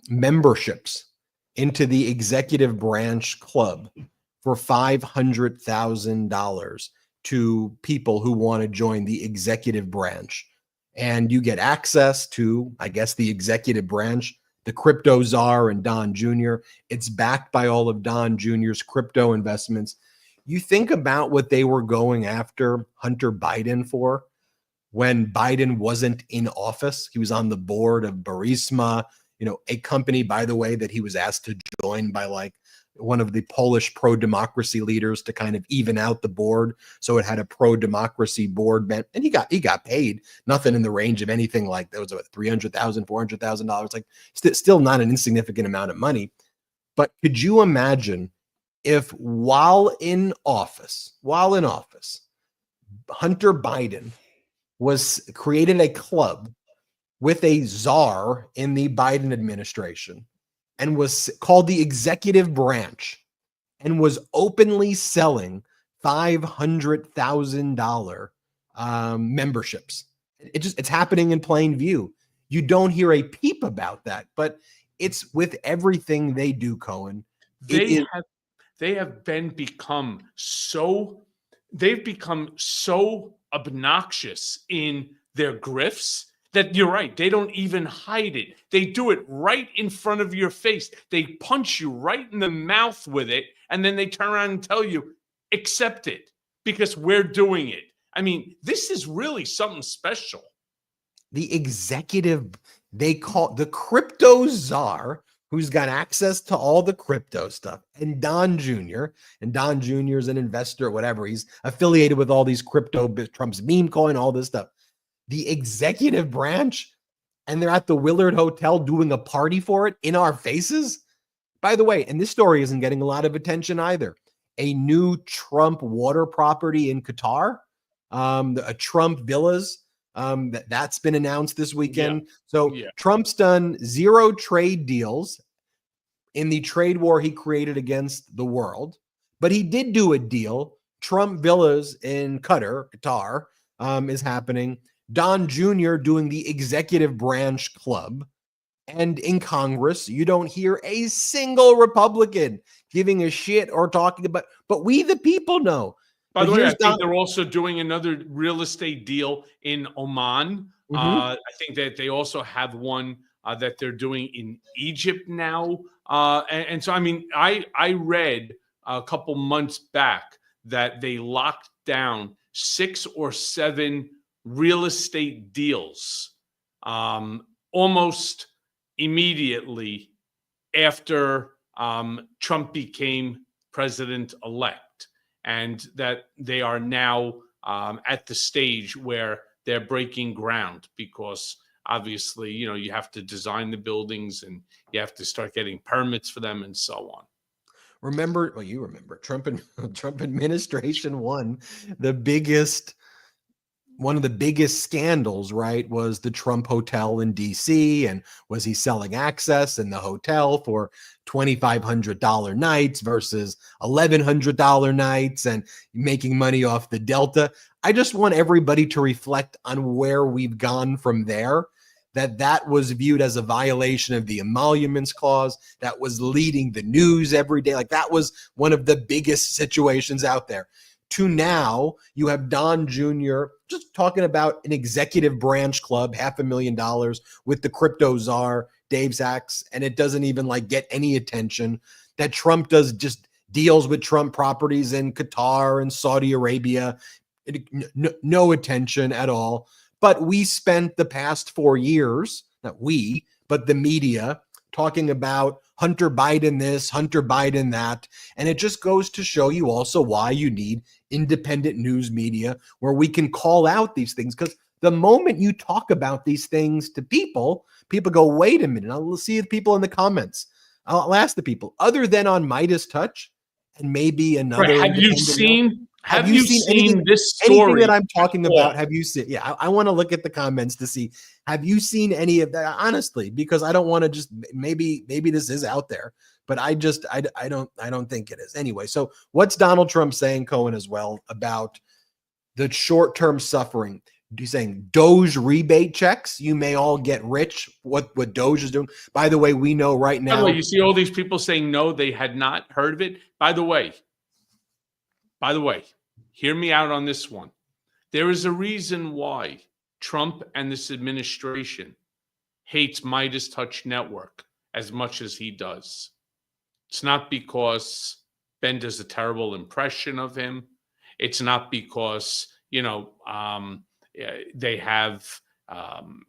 memberships into the executive branch club for $500,000 to people who want to join the executive branch. And you get access to, I guess, the executive branch, the crypto czar and Don Jr. It's backed by all of Don Jr.'s crypto investments. You think about what they were going after Hunter Biden for when Biden wasn't in office. He was on the board of Burisma, you know, a company, by the way, that he was asked to join by like one of the Polish pro-democracy leaders to kind of even out the board. So it had a pro-democracy board, and he got paid nothing in the range of anything like that was what, $300,000, $400,000, like still not an insignificant amount of money. But could you imagine if while in office, Hunter Biden was created a club with a czar in the Biden administration and was called the executive branch and was openly selling $500,000 memberships. It's happening in plain view. You don't hear a peep about that, but it's with everything they do, Cohen. They've become so obnoxious in their grifts that you're right. They don't even hide it. They do it right in front of your face. They punch you right in the mouth with it. And then they turn around and tell you, accept it because we're doing it. I mean, this is really something special. The executive, they call the crypto czar, who's got access to all the crypto stuff, and Don Jr. And Don Jr. is an investor, whatever. He's affiliated with all these crypto, Trump's meme coin, all this stuff. The executive branch, and they're at the Willard Hotel doing a party for it in our faces. By the way, and this story isn't getting a lot of attention either. A new Trump water property in Qatar, a Trump villas, that's been announced this weekend. Trump's done 0 trade deals in the trade war he created against the world, but he did do a deal. Trump villas in Qatar is happening. Don Jr. doing the executive branch club. And in Congress, you don't hear a single Republican giving a shit or talking about, but we the people know. By the way, I think they're also doing another real estate deal in Oman. I think that they also have one that they're doing in Egypt now. And so, I mean, I read a couple months back that they locked down 6 or 7 real estate deals almost immediately after Trump became president-elect, and that they are now at the stage where they're breaking ground, because obviously, you have to design the buildings and you have to start getting permits for them and so on. Remember, well, you remember Trump administration one of the biggest scandals, right, was the Trump Hotel in DC, and was he selling access in the hotel for $2,500 nights versus $1,100 nights, and making money off the Delta. I just want everybody to reflect on where we've gone from there. That was viewed as a violation of the emoluments clause, that was leading the news every day. Like, that was one of the biggest situations out there. To now, you have Don Jr. just talking about an executive branch club, $500,000 with the crypto czar, Dave Sachs, and it doesn't even get any attention. That Trump does just deals with Trump properties in Qatar and Saudi Arabia. No attention at all. But we spent the past 4 years, not we, but the media, talking about Hunter Biden this, Hunter Biden that. And it just goes to show you also why you need independent news media where we can call out these things. Because the moment you talk about these things to people go, wait a minute. I'll see the people in the comments. I'll ask the people, other than on Midas Touch and maybe another. Right. Have you seen this story? Anything that I'm talking about? Have you seen? Yeah, I want to look at the comments to see. Have you seen any of that? Honestly, because I don't want to just maybe this is out there, but I don't think it is. Anyway, so what's Donald Trump saying, Cohen, as well, about the short-term suffering? He's saying Doge rebate checks. You may all get rich. What Doge is doing. By the way, we know right now. By the way, you see all these people saying no, they had not heard of it. By the way, hear me out on this one. There is a reason why Trump and this administration hates Midas Touch Network as much as he does. It's not because Ben does a terrible impression of him. It's not because,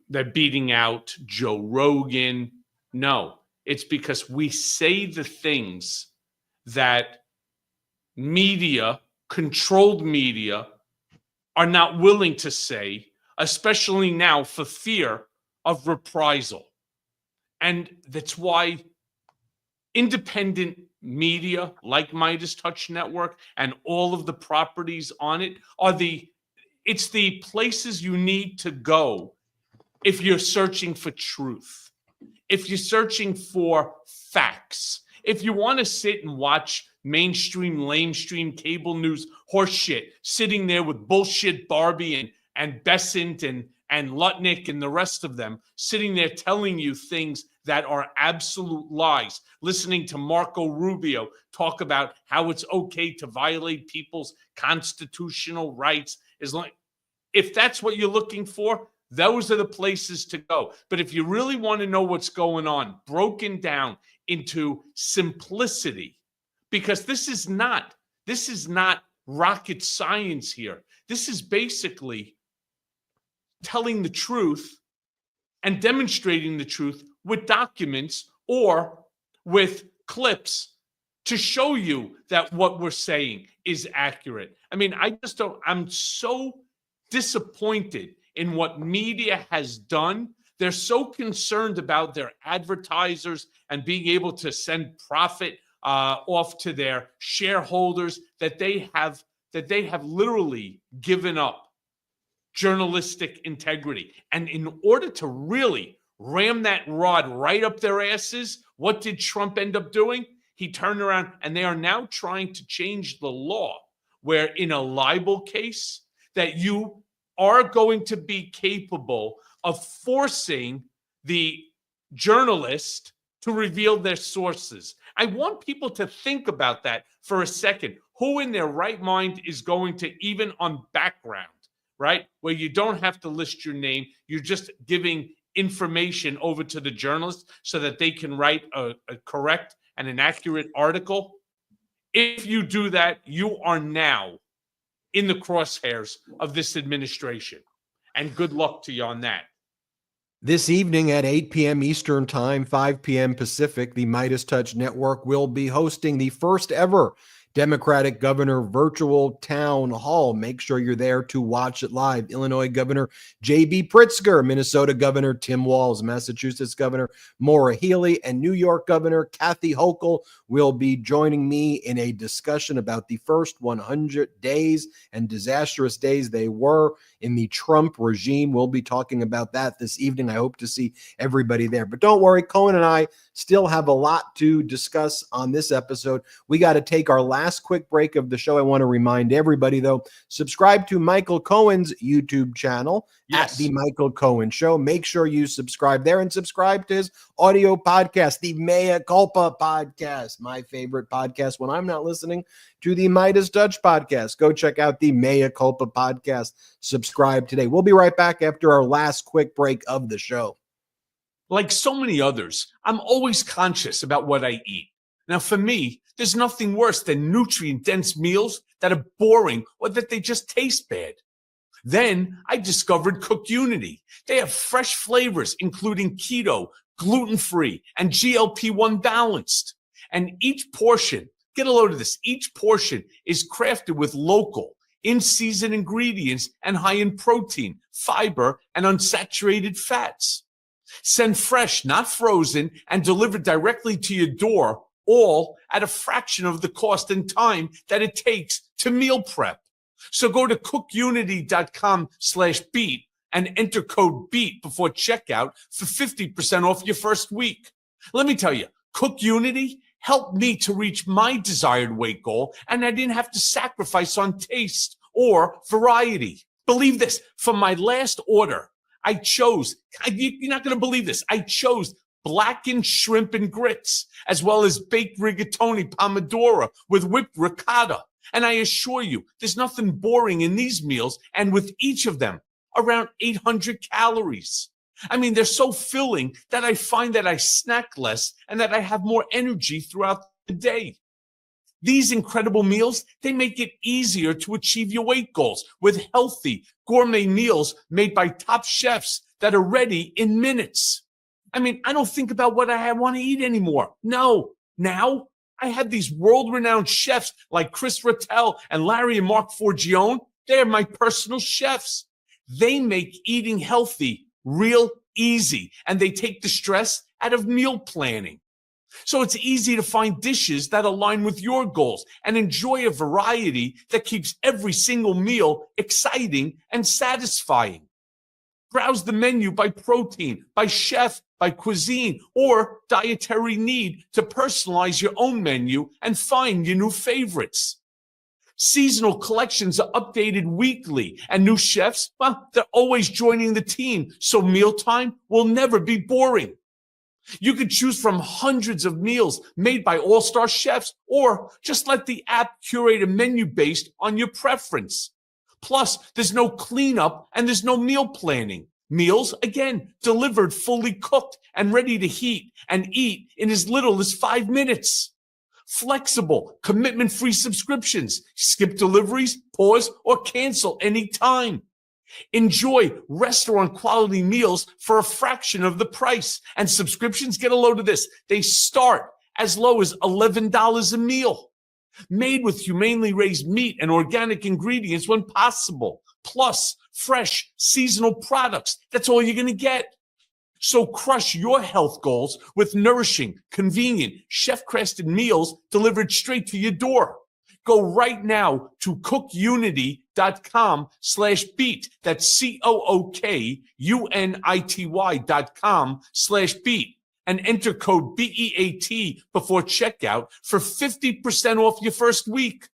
they're beating out Joe Rogan. No, it's because we say the things that controlled media, are not willing to say, especially now for fear of reprisal. And that's why independent media like Midas Touch Network and all of the properties on it it's the places you need to go if you're searching for truth, if you're searching for facts, if you want to sit and watch mainstream, lamestream cable news horseshit, sitting there with bullshit Barbie and Bessent and Lutnick and the rest of them, sitting there telling you things that are absolute lies, listening to Marco Rubio talk about how it's okay to violate people's constitutional rights. If that's what you're looking for, those are the places to go. But if you really want to know what's going on, broken down into simplicity, because this is not rocket science here. This is basically telling the truth and demonstrating the truth with documents or with clips to show you that what we're saying is accurate. I mean, I'm so disappointed in what media has done. They're so concerned about their advertisers and being able to send profit off to their shareholders that they have literally given up journalistic integrity. And in order to really ram that rod right up their asses, what did Trump end up doing? He turned around, and they are now trying to change the law where in a libel case that you are going to be capable of forcing the journalist to reveal their sources. I want people to think about that for a second. Who in their right mind is going to, even on background, right, where you don't have to list your name, you're just giving information over to the journalist so that they can write a correct and an accurate article? If you do that, you are now in the crosshairs of this administration. And good luck to you on that. This evening at 8 p.m. Eastern Time, 5 p.m. Pacific, the Midas Touch Network will be hosting the first ever Democratic Governor Virtual Town Hall. Make sure you're there to watch it live. Illinois Governor J.B. Pritzker, Minnesota Governor Tim Walz, Massachusetts Governor Maura Healey, and New York Governor Kathy Hochul will be joining me in a discussion about the first 100 days and disastrous days they were in the Trump regime. We'll be talking about that this evening. I hope to see everybody there. But don't worry, Cohen and I still have a lot to discuss on this episode. We got to take our last quick break of the show. I want to remind everybody, though, subscribe to Michael Cohen's YouTube channel at The Michael Cohen Show. Make sure you subscribe there and subscribe to his audio podcast, the Mea Culpa podcast, my favorite podcast when I'm not listening to the Midas Touch podcast. Go check out the Mea Culpa podcast. Subscribe today. We'll be right back after our last quick break of the show. Like so many others, I'm always conscious about what I eat. Now, for me, there's nothing worse than nutrient-dense meals that are boring or that they just taste bad. Then I discovered Cook Unity. They have fresh flavors, including keto, gluten-free, and GLP-1 balanced. And each portion, get a load of this, each portion is crafted with local, in-season ingredients and high in protein, fiber, and unsaturated fats. Send fresh, not frozen, and delivered directly to your door, all at a fraction of the cost and time that it takes to meal prep. So go to cookunity.com/beat and enter code BEAT before checkout for 50% off your first week. Let me tell you, Cook Unity helped me to reach my desired weight goal, and I didn't have to sacrifice on taste or variety. Believe this, for my last order, I chose, you're not going to believe this, I chose blackened shrimp and grits, as well as baked rigatoni pomodoro with whipped ricotta. And I assure you, there's nothing boring in these meals, and with each of them, around 800 calories. I mean, they're so filling that I find that I snack less and that I have more energy throughout the day. These incredible meals, they make it easier to achieve your weight goals with healthy, gourmet meals made by top chefs that are ready in minutes. I mean, I don't think about what I want to eat anymore. No, now I have these world-renowned chefs like Chris Rattel and Larry and Mark Forgione. They're my personal chefs. They make eating healthy real easy, and they take the stress out of meal planning. So it's easy to find dishes that align with your goals and enjoy a variety that keeps every single meal exciting and satisfying. Browse the menu by protein, by chef, by cuisine, or dietary need to personalize your own menu and find your new favorites. Seasonal collections are updated weekly, and new chefs, well, they're always joining the team, so mealtime will never be boring. You could choose from hundreds of meals made by all-star chefs, or just let the app curate a menu based on your preference. Plus, there's no cleanup and there's no meal planning. Meals, again, delivered fully cooked and ready to heat and eat in as little as 5 minutes. Flexible, commitment-free subscriptions. Skip deliveries, pause, or cancel anytime. Enjoy restaurant-quality meals for a fraction of the price. And subscriptions, get a load of this, they start as low as $11 a meal. Made with humanely raised meat and organic ingredients when possible. Plus, fresh, seasonal products. That's all you're going to get. So crush your health goals with nourishing, convenient, chef-crafted meals delivered straight to your door. Go right now to cookunity.com/beat. That's cookunity.com/beat. And enter code BEAT before checkout for 50% off your first week.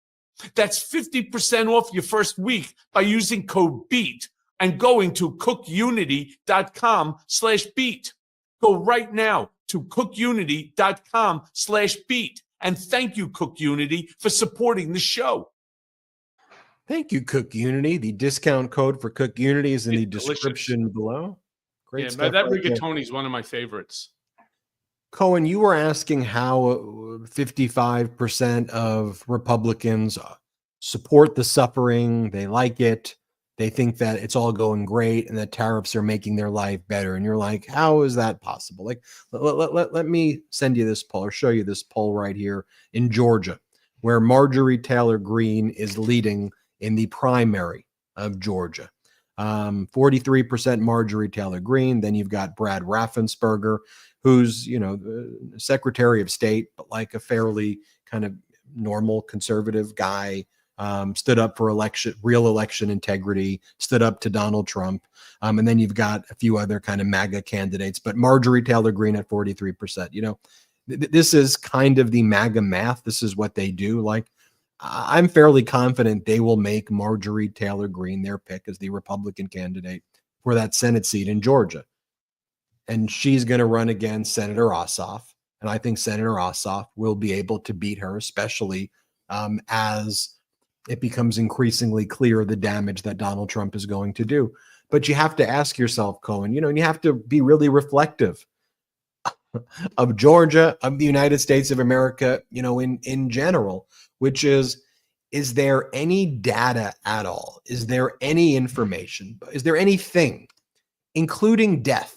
That's 50% off your first week by using code BEAT and going to cookunity.com/beat. Go right now to cookunity.com/beat. And thank you, Cook Unity, for supporting the show. Thank you, Cook Unity. The discount code for Cook Unity is in the description below. Great Yeah, stuff. that right there. rigatoni is one of my favorites. Cohen, you were asking how 55% of Republicans support the suffering. They like it. They think that it's all going great and that tariffs are making their life better. And you're like, how is that possible? Like, let me send you this poll or show you this poll right here in Georgia, where Marjorie Taylor Greene is leading in the primary of Georgia. 43% Marjorie Taylor Greene. Then you've got Brad Raffensperger, who's, Secretary of State, but like a fairly kind of normal conservative guy. Stood up for real election integrity, stood up to Donald Trump. And then you've got a few other kind of MAGA candidates, but Marjorie Taylor Greene at 43%. This is kind of the MAGA math. This is what they do. Like, I'm fairly confident they will make Marjorie Taylor Greene their pick as the Republican candidate for that Senate seat in Georgia. And she's going to run against Senator Ossoff. And I think Senator Ossoff will be able to beat her, especially as it becomes increasingly clear the damage that Donald Trump is going to do. But you have to ask yourself, Cohen, and you have to be really reflective of Georgia, of the United States of America, in general, which is there any data at all? Is there any information? Is there anything, including death,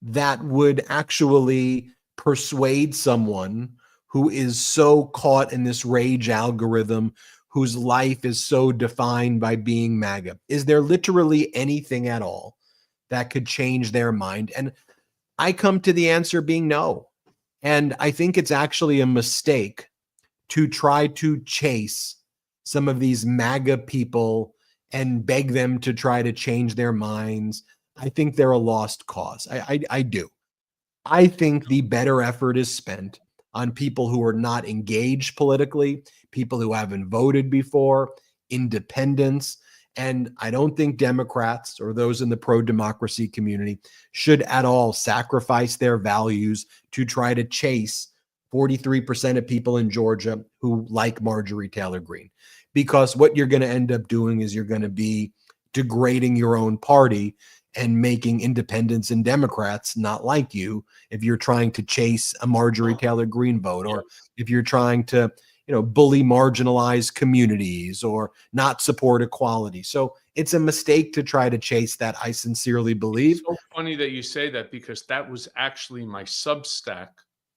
that would actually persuade someone who is so caught in this rage algorithm, whose life is so defined by being MAGA? Is there literally anything at all that could change their mind? And I come to the answer being no. And I think it's actually a mistake to try to chase some of these MAGA people and beg them to try to change their minds. I think they're a lost cause. I do. I think the better effort is spent on people who are not engaged politically, people who haven't voted before, independents. And I don't think Democrats or those in the pro-democracy community should at all sacrifice their values to try to chase 43% of people in Georgia who like Marjorie Taylor Greene. Because what you're going to end up doing is you're going to be degrading your own party and making independents and Democrats not like you if you're trying to chase a Marjorie Taylor Greene vote, or if you're trying to, bully marginalized communities or not support equality. So it's a mistake to try to chase that, I sincerely believe. It's so funny that you say that, because that was actually my Substack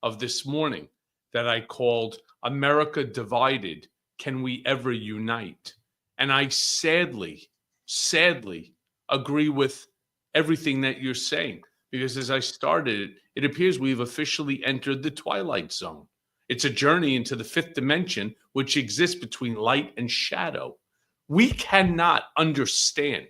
of this morning that I called America Divided, Can We Ever Unite? And I sadly agree with everything that you're saying, because as I started it appears we've officially entered the twilight zone. It's a journey into the fifth dimension, which exists between light and shadow. We cannot understand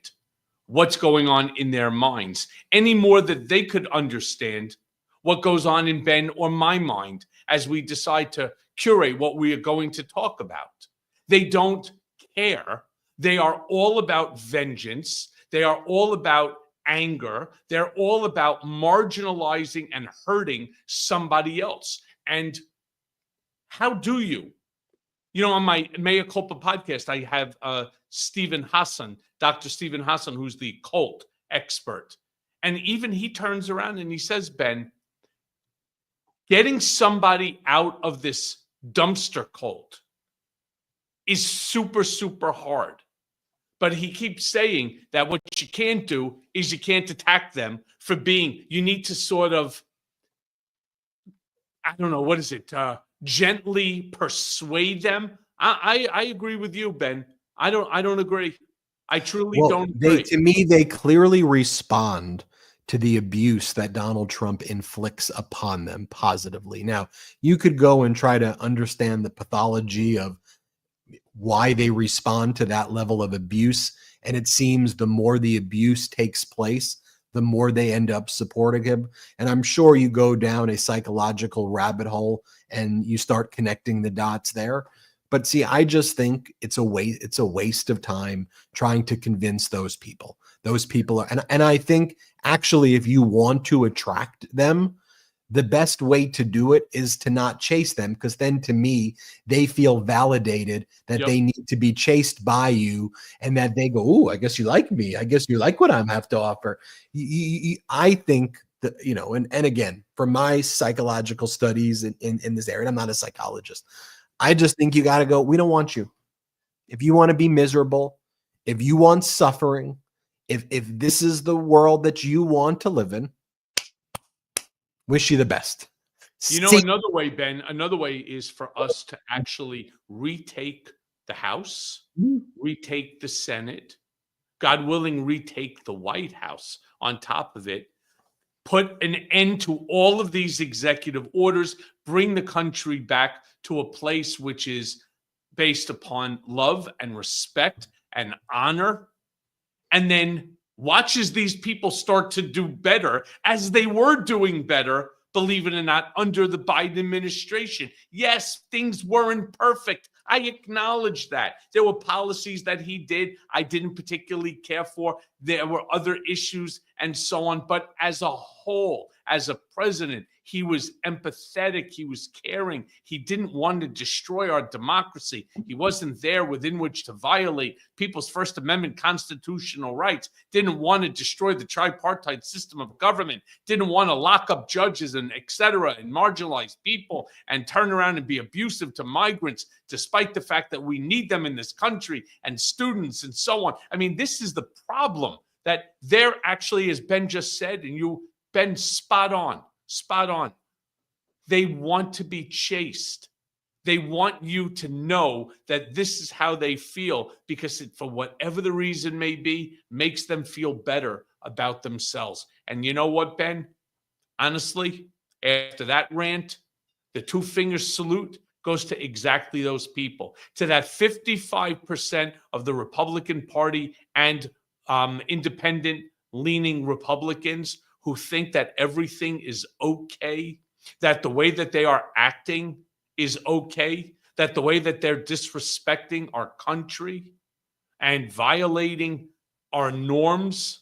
what's going on in their minds any more than they could understand what goes on in Ben or my mind as we decide to curate what we are going to talk about. They don't care. They are all about vengeance. They are all about anger. They're all about marginalizing and hurting somebody else. And how do you? On my Mea Culpa podcast, I have Stephen Hassan, Dr. Stephen Hassan, who's the cult expert. And even he turns around and he says, Ben, getting somebody out of this dumpster cult is super, super hard. But he keeps saying that what you can't do is you can't attack them for being, you need to sort of, I don't know, what is it? Gently persuade them. I agree with you, Ben. I don't agree. I truly don't agree. To me, they clearly respond to the abuse that Donald Trump inflicts upon them positively. Now, you could go and try to understand the pathology of why they respond to that level of abuse. And it seems the more the abuse takes place, the more they end up supporting him. And I'm sure you go down a psychological rabbit hole and you start connecting the dots there. But see, I just think it's a waste of time trying to convince those people. Those people are, and I think actually if you want to attract them, the best way to do it is to not chase them, because then to me, they feel validated that they need to be chased by you, and that they go, "Ooh, I guess you like me. I guess you like what I have to offer." I think that, and again, from my psychological studies in this area, I'm not a psychologist. I just think you got to go, we don't want you. If you want to be miserable, If you want suffering, if this is the world that you want to live in, wish you the best. You know, another way, Ben, another way is for us to actually retake the House, retake the Senate, God willing, retake the White House on top of it, put an end to all of these executive orders, bring the country back to a place which is based upon love and respect and honor, and then watch as these people start to do better, as they were doing better, believe it or not, under the Biden administration. Yes, things weren't perfect. I acknowledge that. There were policies that he did I didn't particularly care for. There were other issues and so on. But as a whole, as a president, he was empathetic. He was caring. He didn't want to destroy our democracy. He wasn't there within which to violate people's First Amendment constitutional rights. Didn't want to destroy the tripartite system of government. Didn't want to lock up judges and et cetera and marginalize people and turn around and be abusive to migrants, despite the fact that we need them in this country and students and so on. I mean, this is the problem, that there actually, as Ben just said, and you, Ben, spot on. They want to be chased. They want you to know that this is how they feel, because it, for whatever the reason may be, makes them feel better about themselves. And you know what, Ben? Honestly, after that rant, the two fingers salute goes to exactly those people, to that 55% of the Republican Party and independent leaning Republicans who think that everything is okay, that the way that they are acting is okay, that the way that they're disrespecting our country and violating our norms,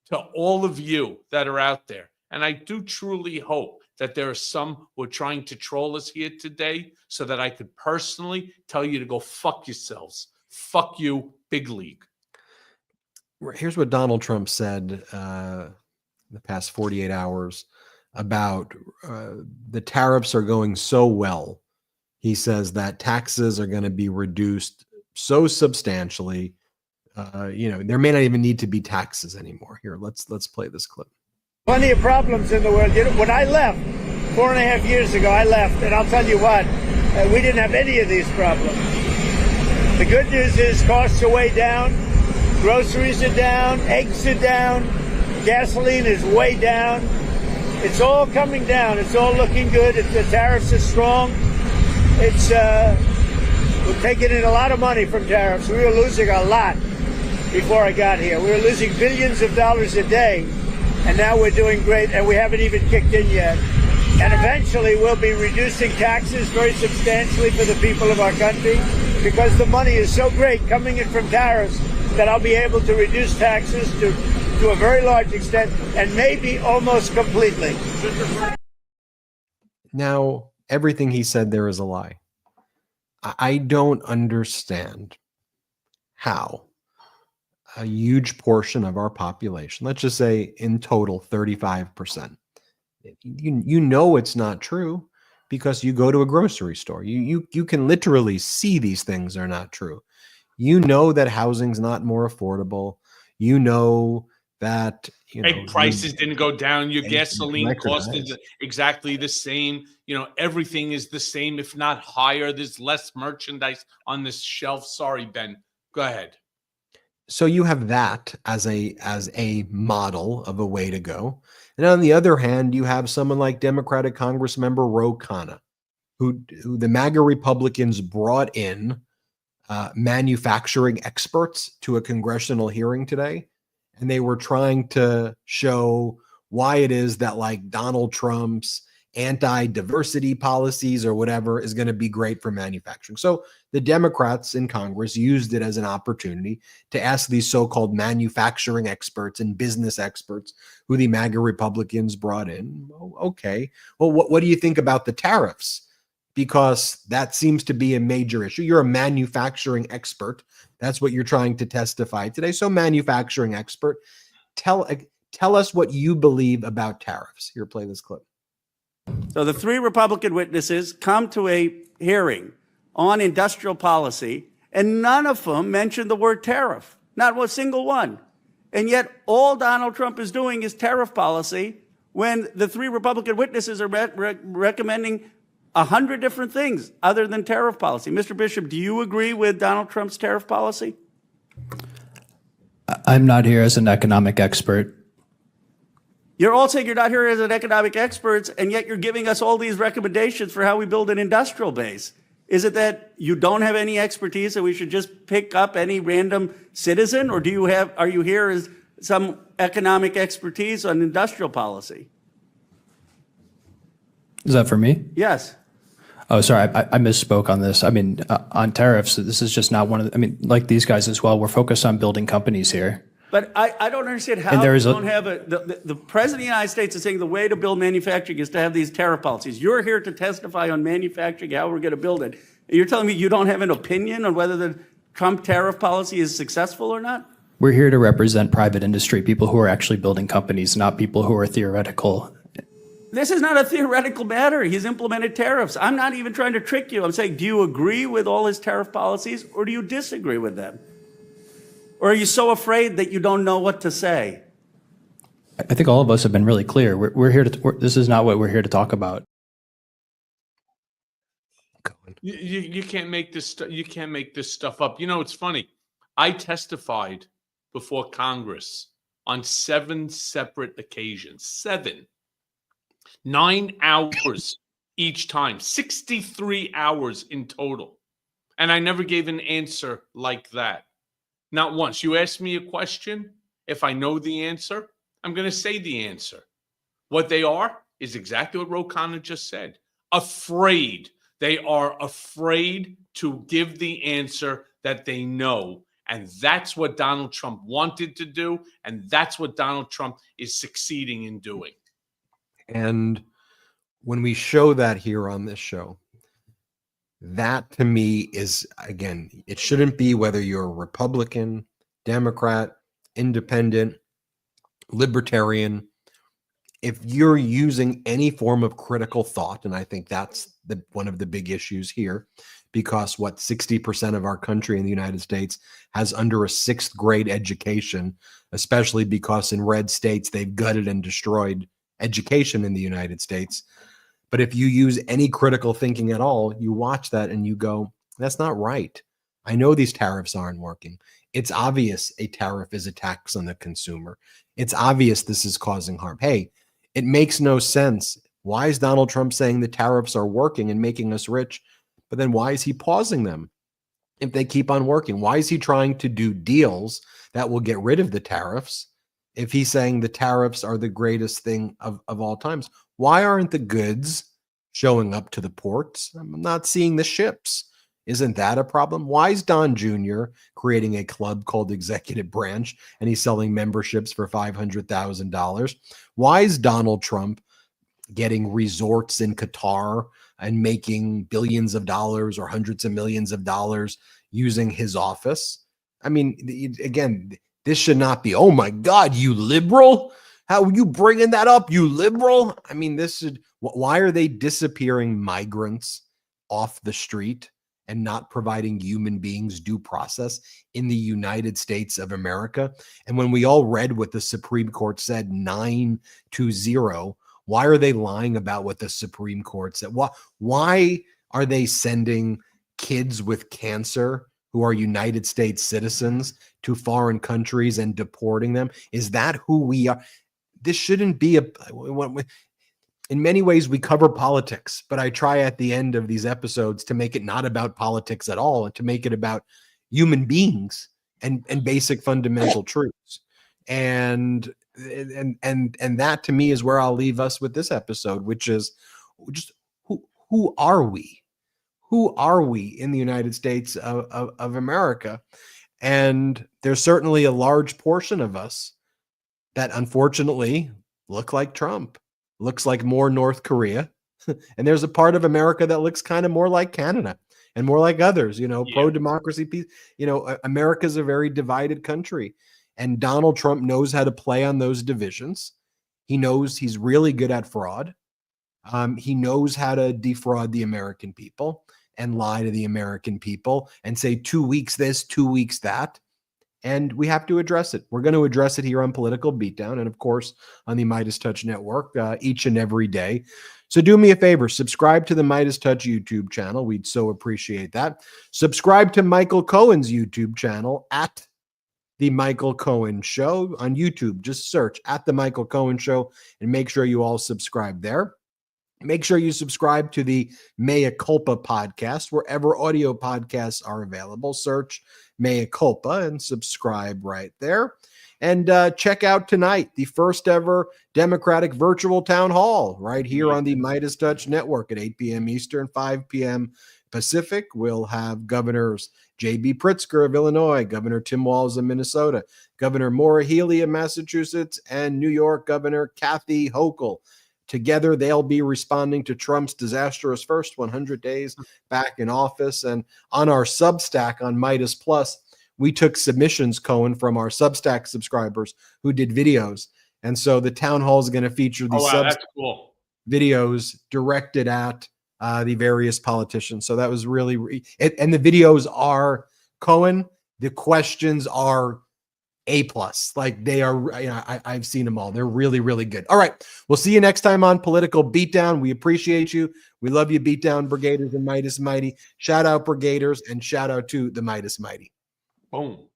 to all of you that are out there. And I do truly hope that there are some who are trying to troll us here today so that I could personally tell you to go fuck yourselves. Fuck you, big league. Here's what Donald Trump said the past 48 hours about the tariffs are going so well. He says that taxes are going to be reduced so substantially. There may not even need to be taxes anymore. Here, let's play this clip. Plenty of problems in the world. When I left 4.5 years ago, I left, and I'll tell you what, we didn't have any of these problems. The good news is costs are way down, groceries are down, eggs are down, gasoline is way down. It's all coming down. It's all looking good. The tariffs are strong. We're taking in a lot of money from tariffs. We were losing a lot before I got here. We were losing billions of dollars a day, and now we're doing great, and we haven't even kicked in yet. And eventually we'll be reducing taxes very substantially for the people of our country, because the money is so great coming in from tariffs that I'll be able to reduce taxes to a very large extent, and maybe almost completely. Now, everything he said there is a lie. I don't understand how a huge portion of our population, let's just say in total 35%, you know it's not true because you go to a grocery store. You can literally see these things are not true. You know that housing's not more affordable. You know that egg prices didn't go down. Your gasoline cost is exactly the same. Everything is the same, if not higher. There's less merchandise on this shelf. Sorry, Ben. Go ahead. So you have that as a model of a way to go. And on the other hand, you have someone like Democratic Congressmember Ro Khanna, who the MAGA Republicans brought in manufacturing experts to a congressional hearing today. And they were trying to show why it is that, like, Donald Trump's anti-diversity policies or whatever is going to be great for manufacturing. So the Democrats in Congress used it as an opportunity to ask these so-called manufacturing experts and business experts who the MAGA Republicans brought in. Okay, well, what do you think about the tariffs? Because that seems to be a major issue. You're a manufacturing expert. That's what you're trying to testify today. So, manufacturing expert, tell us what you believe about tariffs. Here, play this clip. So the three Republican witnesses come to a hearing on industrial policy, and none of them mentioned the word tariff. Not one single one. And yet all Donald Trump is doing is tariff policy when the three Republican witnesses are recommending 100 different things other than tariff policy. Mr. Bishop, do you agree with Donald Trump's tariff policy? I'm not here as an economic expert. You're all saying you're not here as an economic expert, and yet you're giving us all these recommendations for how we build an industrial base. Is it that you don't have any expertise and we should just pick up any random citizen, or are you here as some economic expertise on industrial policy? Is that for me? Yes. Oh, sorry, I misspoke on this. I mean, on tariffs, this is just not one of the, I mean, like these guys as well, we're focused on building companies here. But I don't understand how you don't have the President of the United States is saying the way to build manufacturing is to have these tariff policies. You're here to testify on manufacturing, how we're going to build it. And you're telling me you don't have an opinion on whether the Trump tariff policy is successful or not? We're here to represent private industry, people who are actually building companies, not people who are theoretical. This is not a theoretical matter. He's implemented tariffs. I'm not even trying to trick you. I'm saying, do you agree with all his tariff policies or do you disagree with them? Or are you so afraid that you don't know what to say? I think all of us have been really clear. We're here to, this is not what we're here to talk about. You can't make this. You can't make this stuff up. You know, it's funny. I testified before Congress on 7 separate occasions. 7. 9 hours each time. 63 hours in total. And I never gave an answer like that. Not once. You ask me a question. If I know the answer, I'm going to say the answer. What they are is exactly what Ro Khanna just said. Afraid. They are afraid to give the answer that they know. And that's what Donald Trump wanted to do. And that's what Donald Trump is succeeding in doing. And when we show that here on this show, that to me is, again, it shouldn't be whether you're Republican, Democrat, independent, libertarian. If you're using any form of critical thought, and I think that's one of the big issues here, because 60% of our country in the United States has under a 6th grade education, especially because in red states they've gutted and destroyed education in the United States. But if you use any critical thinking at all, you watch that and you go, that's not right. I know these tariffs aren't working. It's obvious a tariff is a tax on the consumer. It's obvious this is causing harm. Hey, it makes no sense. Why is Donald Trump saying the tariffs are working and making us rich? But then why is he pausing them if they keep on working? Why is he trying to do deals that will get rid of the tariffs if he's saying the tariffs are the greatest thing of all times? Why aren't the goods showing up to the ports? I'm not seeing the ships. Isn't that a problem? Why is Don Jr. creating a club called Executive Branch and he's selling memberships for $500,000? Why is Donald Trump getting resorts in Qatar and making billions of dollars or hundreds of millions of dollars using his office? I mean, again, this should not be, oh my God, you liberal? How are you bringing that up, you liberal? I mean, why are they disappearing migrants off the street and not providing human beings due process in the United States of America? And when we all read what the Supreme Court said 9-0, why are they lying about what the Supreme Court said? Why are they sending kids with cancer who are United States citizens to foreign countries and deporting them? Is that who we are? This shouldn't be in many ways we cover politics, but I try at the end of these episodes to make it not about politics at all and to make it about human beings and basic fundamental truths. And that to me is where I'll leave us with this episode, which is just who are we? Who are we in the United States of America? And there's certainly a large portion of us that unfortunately look like Trump, looks like more North Korea. And there's a part of America that looks kind of more like Canada and more like others, pro-democracy. America's a very divided country. And Donald Trump knows how to play on those divisions. He knows he's really good at fraud. He knows how to defraud the American people and lie to the American people and say 2 weeks this, 2 weeks that. and we have to address it. We're going to address it here on Political Beatdown and, of course, on the Midas Touch Network each and every day. So do me a favor, subscribe to the Midas Touch YouTube channel. We'd so appreciate that. Subscribe to Michael Cohen's YouTube channel at The Michael Cohen Show on YouTube. Just search at The Michael Cohen Show and make sure you all subscribe there. Make sure you subscribe to the Mea Culpa podcast, wherever audio podcasts are available. Search Mea Culpa and subscribe right there. And check out tonight the first ever Democratic virtual town hall right here on the Midas Touch Network at 8 p.m. Eastern, 5 p.m. Pacific. We'll have Governors J.B. Pritzker of Illinois, Governor Tim Walz of Minnesota, Governor Maura Healey of Massachusetts, and New York Governor Kathy Hochul. Together, they'll be responding to Trump's disastrous first 100 days back in office. And on our Substack on Midas Plus, we took submissions, Cohen, from our Substack subscribers who did videos. And so the town hall is going to feature these that's cool. videos directed at the various politicians. So that was really, and the videos are, Cohen, the questions are A+. Like they are, I've seen them all. They're really, really good. All right. We'll see you next time on Political Beatdown. We appreciate you. We love you, Beatdown Brigaders and Midas Mighty. Shout out Brigaders and shout out to the Midas Mighty. Boom.